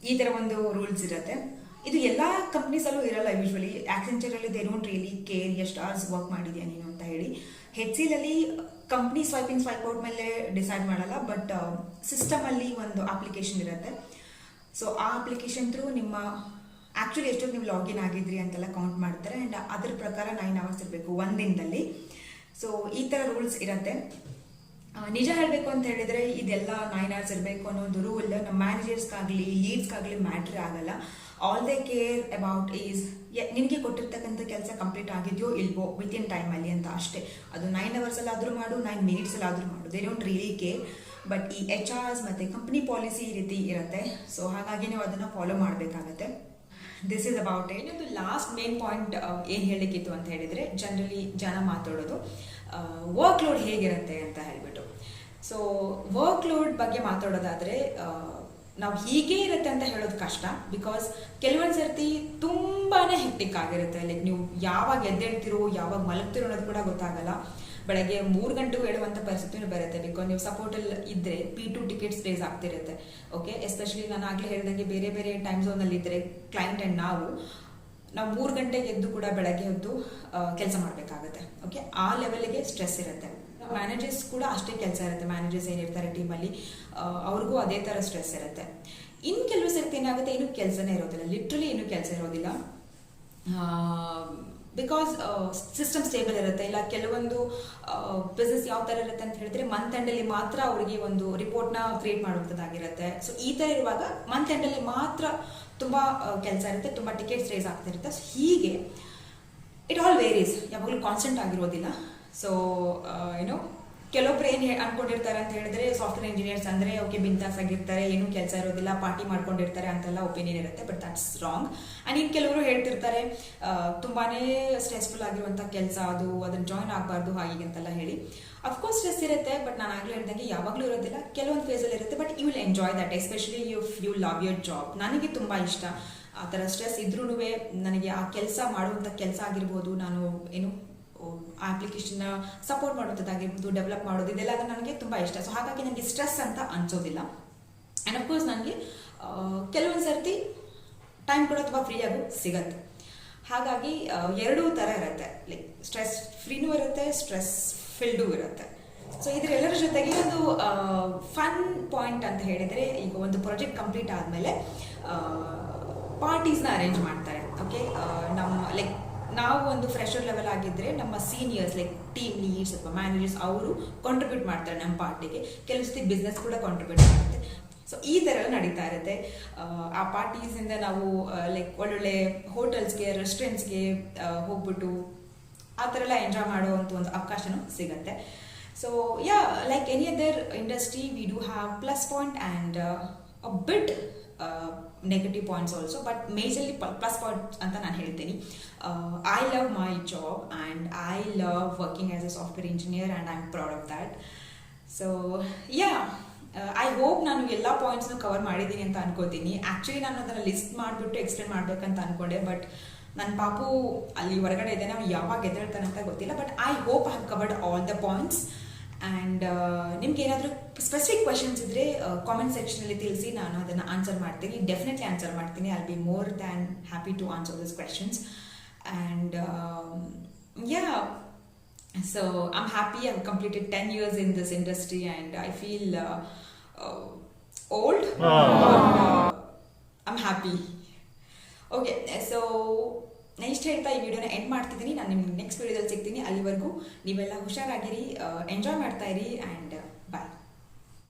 ಈ ಥರ ಒಂದು ರೂಲ್ಸ್ ಇರುತ್ತೆ. ಇದು ಎಲ್ಲ ಕಂಪ್ನೀಸಲ್ಲೂ ಇರಲ್ಲ ಯೂಶ್ವಲಿ. ಆಕ್ಸೆಂಚರಲ್ಲಿ ದೇ ಡೋಂಟ್ ರಿಯಲಿ ಕೇರ್ ಎಷ್ಟು ಅವರ್ಸ್ ವರ್ಕ್ ಮಾಡಿದ್ಯಾ ನೀನು ಅಂತ ಹೇಳಿ. HCL ಅಲ್ಲಿ company swipe in swipe out ಮೇಲೆ ಡಿಸೈಡ್ ಮಾಡಲ್ಲ, ಬಟ್ ಸಿಸ್ಟಮಲ್ಲಿ ಒಂದು ಅಪ್ಲಿಕೇಶನ್ ಇರುತ್ತೆ. ಸೊ ಆ ಅಪ್ಲಿಕೇಶನ್ ಥ್ರೂ ನಿಮ್ಮ ಆ್ಯಕ್ಚುಲಿ ಎಷ್ಟೊತ್ತು ನೀವು ಲಾಗಿನ್ ಆಗಿದ್ರಿ ಅಂತೆಲ್ಲ ಕೌಂಟ್ ಮಾಡ್ತಾರೆ. ಆ್ಯಂಡ್ ಅದ್ರ ಪ್ರಕಾರ 9 hours ಇರಬೇಕು ಒಂದು ದಿನದಲ್ಲಿ. ಸೊ ಈ ಥರ ರೂಲ್ಸ್ ಇರುತ್ತೆ. ನಿಜ ಹೇಳಬೇಕು ಅಂತ ಹೇಳಿದರೆ ಇದೆಲ್ಲ 9 hours ಇರಬೇಕು ಅನ್ನೋದು ರೂಲ್ ನಮ್ಮ ಮ್ಯಾನೇಜರ್ಸ್ಗಾಗಲಿ ಲೀಡ್ಸ್ಗಾಗಲಿ ಮ್ಯಾಟ್ರ್ ಆಗಲ್ಲ. All they care about is ನಿನಗೆ ಕೊಟ್ಟಿರ್ತಕ್ಕಂಥ ಕೆಲಸ ಕಂಪ್ಲೀಟ್ ಆಗಿದೆಯೋ ಇಲ್ವೋ ವಿತಿನ್ ಟೈಮಲ್ಲಿ ಅಂತ ಅಷ್ಟೇ. ಅದು 9 hours ಆದರೂ ಮಾಡು, 9 minutes ಆದರೂ ಮಾಡು, they don't really care. But ಈ HRs ಮತ್ತು ಕಂಪ್ನಿ ಪಾಲಿಸಿ ಈ ರೀತಿ ಇರುತ್ತೆ. ಸೊ ಹಾಗಾಗಿ ನೀವು ಅದನ್ನು ಫಾಲೋ ಮಾಡಬೇಕಾಗತ್ತೆ. This is about it. ಇನ್ನೊಂದು ಲಾಸ್ಟ್ ಮೇನ್ ಪಾಯಿಂಟ್ ಏನು ಹೇಳಲಿಕ್ಕಿತ್ತು ಅಂತ ಹೇಳಿದರೆ, ಜನರಲಿ ಜನ ಮಾತಾಡೋದು ವರ್ಕ್ ಲೋಡ್ ಹೇಗಿರುತ್ತೆ ಅಂತ ಹೇಳಿಬಿಟ್ಟು. ಸೊ ವರ್ಕ್ ಲೋಡ್ ಬಗ್ಗೆ ಮಾತಾಡೋದಾದರೆ ನಾವು ಹೀಗೆ ಇರುತ್ತೆ ಅಂತ ಹೇಳೋದು ಕಷ್ಟ. ಬಿಕಾಸ್ ಕೆಲವೊಂದು ಸರ್ತಿ ತುಂಬಾ ಹೆಕ್ಟಿಕ್ ಆಗಿರುತ್ತೆ. ಲೈಕ್ ನೀವು ಯಾವಾಗ ಎದ್ದೇಳ್ತಿರೋ ಯಾವಾಗ ಮಲಗ್ತಿರೋ ಅನ್ನೋದು ಕೂಡ ಗೊತ್ತಾಗಲ್ಲ. ಬೆಳಗ್ಗೆ 3 ಗಂಟೆಗೂ ಹೇಳುವಂಥ ಪರಿಸ್ಥಿತಿನೂ ಬರುತ್ತೆ. ಬಿಕಾಸ್ ನೀವು ಸಪೋರ್ಟಲ್ಲಿ ಇದ್ದರೆ P2 ಟಿಕೆಟ್ಸ್ ರೇಸ್ ಆಗ್ತಿರುತ್ತೆ. ಓಕೆ, ಎಸ್ಪೆಷಲಿ ನಾನು ಆಗಲೇ ಹೇಳಿದಂಗೆ ಬೇರೆ ಬೇರೆ ಟೈಮ್ ಝೋನಲ್ಲಿ ಇದ್ದರೆ ಕ್ಲೈಂಟ್ ಆ್ಯಂಡ್ ನಾವು 3 ಗಂಟೆಗೆ ಎದ್ದು ಕೂಡ ಬೆಳಗ್ಗೆ ಎದ್ದು ಕೆಲಸ ಮಾಡಬೇಕಾಗತ್ತೆ. ಓಕೆ, ಆ ಲೆವೆಲ್ಗೆ ಸ್ಟ್ರೆಸ್ ಇರುತ್ತೆ. ಮ್ಯಾನೇಜರ್ಸ್ ಕೂಡ ಅಷ್ಟೇ ಕೆಲಸ ಇರುತ್ತೆ. ಮ್ಯಾನೇಜರ್ಸ್ ಏನಿರ್ತಾರೆ ಟೀಮಲ್ಲಿ ಅವ್ರಿಗೂ ಅದೇ ಥರ ಸ್ಟ್ರೆಸ್ ಇರುತ್ತೆ. ಇನ್ನು ಕೆಲವು ಸರ್ತಿ ಏನಾಗುತ್ತೆ, ಏನೂ ಕೆಲಸನೇ ಇರೋದಿಲ್ಲ, ಲಿಟ್ರಲಿ ಏನೂ ಕೆಲಸ ಇರೋದಿಲ್ಲ. ಬಿಕಾಸ್ ಸಿಸ್ಟಮ್ ಸ್ಟೇಬಲ್ ಇರುತ್ತೆ. ಇಲ್ಲ ಕೆಲವೊಂದು ಬಿಸ್ನೆಸ್ ಯಾವ ಥರ ಇರುತ್ತೆ ಅಂತ ಹೇಳಿದ್ರೆ ಮಂತ್ ಎಂಡಲ್ಲಿ ಮಾತ್ರ ಅವರಿಗೆ ಒಂದು ರಿಪೋರ್ಟ್ನ ಕ್ರಿಯೇಟ್ ಮಾಡುವಂಥದ್ದಾಗಿರುತ್ತೆ. ಸೊ ಈ ಥರ ಇರುವಾಗ ಮಂತ್ ಎಂಡಲ್ಲಿ ಮಾತ್ರ ತುಂಬ ಕೆಲಸ ಇರುತ್ತೆ, ತುಂಬ ಟಿಕೆಟ್ಸ್ ರೇಸ್ ಆಗ್ತಿರುತ್ತೆ. ಸೊ ಹೀಗೆ ಇಟ್ ಆಲ್ ವೇರೀಸ್, ಯಾವಾಗಲೂ ಕಾನ್ಸ್ಟೆಂಟ್ ಆಗಿರೋದಿಲ್ಲ. ಸೊ ಏನೋ ಕೆಲವೊಬ್ರು ಏನು ಅನ್ಕೊಂಡಿರ್ತಾರೆ ಅಂತ ಹೇಳಿದ್ರೆ ಸಾಫ್ಟ್ವೇರ್ ಇಂಜಿನಿಯರ್ಸ್ ಅಂದರೆ ಓಕೆ ಬಿಂದಾಸ್ ಆಗಿರ್ತಾರೆ, ಏನೂ ಕೆಲಸ ಇರೋದಿಲ್ಲ, ಪಾರ್ಟಿ ಮಾಡ್ಕೊಂಡಿರ್ತಾರೆ ಅಂತೆಲ್ಲ ಒಪಿನಿಯನ್ ಇರುತ್ತೆ. But that's wrong. ಆ್ಯಂಡ್ ಇನ್ನು ಕೆಲವರು ಹೇಳ್ತಿರ್ತಾರೆ ತುಂಬಾ ಸ್ಟ್ರೆಸ್ಫುಲ್ ಆಗಿರುವಂಥ ಕೆಲಸ, ಅದನ್ನು ಜಾಯ್ನ್ ಆಗಬಾರ್ದು ಹಾಗೆ ಅಂತೆಲ್ಲ ಹೇಳಿ. ಅಫ್ಕೋರ್ಸ್ ಸ್ಟ್ರೆಸ್ ಇರುತ್ತೆ, ಬಟ್ ನಾನು ಆಗಲೇ ಹೇಳ್ದಂಗೆ ಯಾವಾಗಲೂ ಇರೋದಿಲ್ಲ, ಕೆಲವೊಂದು ಫೇಸಲ್ಲಿ ಇರುತ್ತೆ. But you will enjoy that, especially if you love your job. ನನಗೆ ತುಂಬ ಇಷ್ಟ ಆ ಥರ ಸ್ಟ್ರೆಸ್ ಇದ್ರೂ ನನಗೆ ಆ ಕೆಲಸ ಮಾಡುವಂಥ ಕೆಲಸ ಆಗಿರ್ಬೋದು, ನಾನು ಏನು ಆ ಅಪ್ಲಿಕೇಶನ್ನ ಸಪೋರ್ಟ್ ಮಾಡೋದಾಗಿರ್ಬೋದು, ಡೆವಲಪ್ ಮಾಡೋದು, ಇದೆಲ್ಲ ನನಗೆ ತುಂಬ ಇಷ್ಟ. ಸೊ ಹಾಗಾಗಿ ನನಗೆ ಸ್ಟ್ರೆಸ್ ಅಂತ ಅನಿಸೋದಿಲ್ಲ. ಆ್ಯಂಡ್ ಅಫ್ಕೋರ್ಸ್ ನನಗೆ ಕೆಲವೊಂದು ಸರ್ತಿ ಟೈಮ್ ಕೂಡ ತುಂಬ ಫ್ರೀಯಾಗೂ ಸಿಗತ್ತೆ. ಹಾಗಾಗಿ ಎರಡೂ ಥರ ಇರುತ್ತೆ. ಲೈಕ್ ಸ್ಟ್ರೆಸ್ ಫ್ರೀನೂ ಇರುತ್ತೆ, ಸ್ಟ್ರೆಸ್ ಫಿಲ್ಡೂ ಇರುತ್ತೆ. ಸೊ ಇದರೆಲ್ಲರ ಜೊತೆಗೆ ಒಂದು ಫನ್ ಪಾಯಿಂಟ್ ಅಂತ ಹೇಳಿದರೆ, ಈಗ ಒಂದು ಪ್ರಾಜೆಕ್ಟ್ ಕಂಪ್ಲೀಟ್ ಆದಮೇಲೆ ಪಾರ್ಟೀಸ್ನ ಅರೇಂಜ್ ಮಾಡ್ತಾರೆ. ಓಕೆ, ನಮ್ಮ ಲೈಕ್ ನಾವು ಒಂದು ಫ್ರೆಶರ್ ಲೆವೆಲ್ ಆಗಿದ್ದರೆ ನಮ್ಮ ಸೀನಿಯರ್ಸ್ ಲೈಕ್ ಟೀಮ್ ಲೀಡ್ಸ್ ಅಥವಾ ಮ್ಯಾನೇಜರ್ಸ್ ಅವರು ಕಾಂಟ್ರಿಬ್ಯೂಟ್ ಮಾಡ್ತಾರೆ ನಮ್ಮ ಪಾರ್ಟಿಗೆ. ಕೆಲವು ಸತಿ ಬಿಸ್ನೆಸ್ ಕೂಡ ಕಾಂಟ್ರಿಬ್ಯೂಟ್ ಮಾಡುತ್ತೆ. ಸೊ ಈ ಥರ ಎಲ್ಲ ನಡೀತಾ ಇರುತ್ತೆ. ಆ ಪಾರ್ಟೀಸಿಂದ ನಾವು ಲೈಕ್ ಒಳ್ಳೊಳ್ಳೆ ಹೋಟೆಲ್ಸ್ಗೆ, ರೆಸ್ಟೋರೆಂಟ್ಸ್ಗೆ ಹೋಗ್ಬಿಟ್ಟು ಆ ಥರ ಎಲ್ಲ ಎಂಜಾಯ್ ಮಾಡುವಂಥ ಒಂದು ಅವಕಾಶನೂ ಸಿಗುತ್ತೆ. So yeah, like any other industry we do have plus point and a bit negative points also. But majorly plus point ಅಂತ ನಾನು ಹೇಳ್ತೀನಿ. I love my job and I love working as A software engineer and I am proud of that. So yeah, I hope ನಾನು ಎಲ್ಲ ಪಾಯಿಂಟ್ಸ್ನು cover ಮಾಡಿದ್ದೀನಿ ಅಂತ ಅನ್ಕೋತೀನಿ. Actually ನಾನು ಅದನ್ನು ಲಿಸ್ಟ್ ಮಾಡಿಬಿಟ್ಟು ಎಕ್ಸ್ಪ್ಲೇನ್ ಮಾಡಬೇಕಂತ ಅಂದ್ಕೊಂಡೆ, ಬಟ್ ನನ್ನ ಪಾಪು ಅಲ್ಲಿ ಹೊರಗಡೆ ಇದೆ, ನಾವು ಯಾವಾಗ ಎದ್ದೇಳ್ತಾನೆ ಅಂತ ಗೊತ್ತಿಲ್ಲ. But I hope I have covered all the points. And ನಿಮ್ಗೆ ಏನಾದರೂ ಸ್ಪೆಸಿಫಿಕ್ ಕ್ವಶನ್ಸ್ ಇದ್ದರೆ ಕಾಮೆಂಟ್ ಸೆಕ್ಷನಲ್ಲಿ ತಿಳಿಸಿ, ನಾನು ಅದನ್ನು ಆನ್ಸರ್ ಮಾಡ್ತೀನಿ, ಡೆಫಿನೆಟ್ಲಿ ಆನ್ಸರ್ ಮಾಡ್ತೀನಿ. I be more than happy to answer this questions. And so I'm happy. I've completed 10 years in this industry and I feel old. I'm happy. Okay, so ನಾನು ಇಷ್ಟು ಹೇಳ್ತಾ ಈ ವಿಡಿಯೋನ ಎಂಡ್ ಮಾಡ್ತಿದ್ದೀನಿ. ನಾನು ನಿಮ್ಗೆ ನೆಕ್ಸ್ಟ್ ವಿಡಿಯೋದಲ್ಲಿ ಸಿಗ್ತೀನಿ. ಅಲ್ಲಿವರೆಗೂ ನೀವೆಲ್ಲ ಹುಷಾರಾಗಿರಿ, ಎಂಜಾಯ್ ಮಾಡ್ತಾ ಇರಿ ಆ್ಯಂಡ್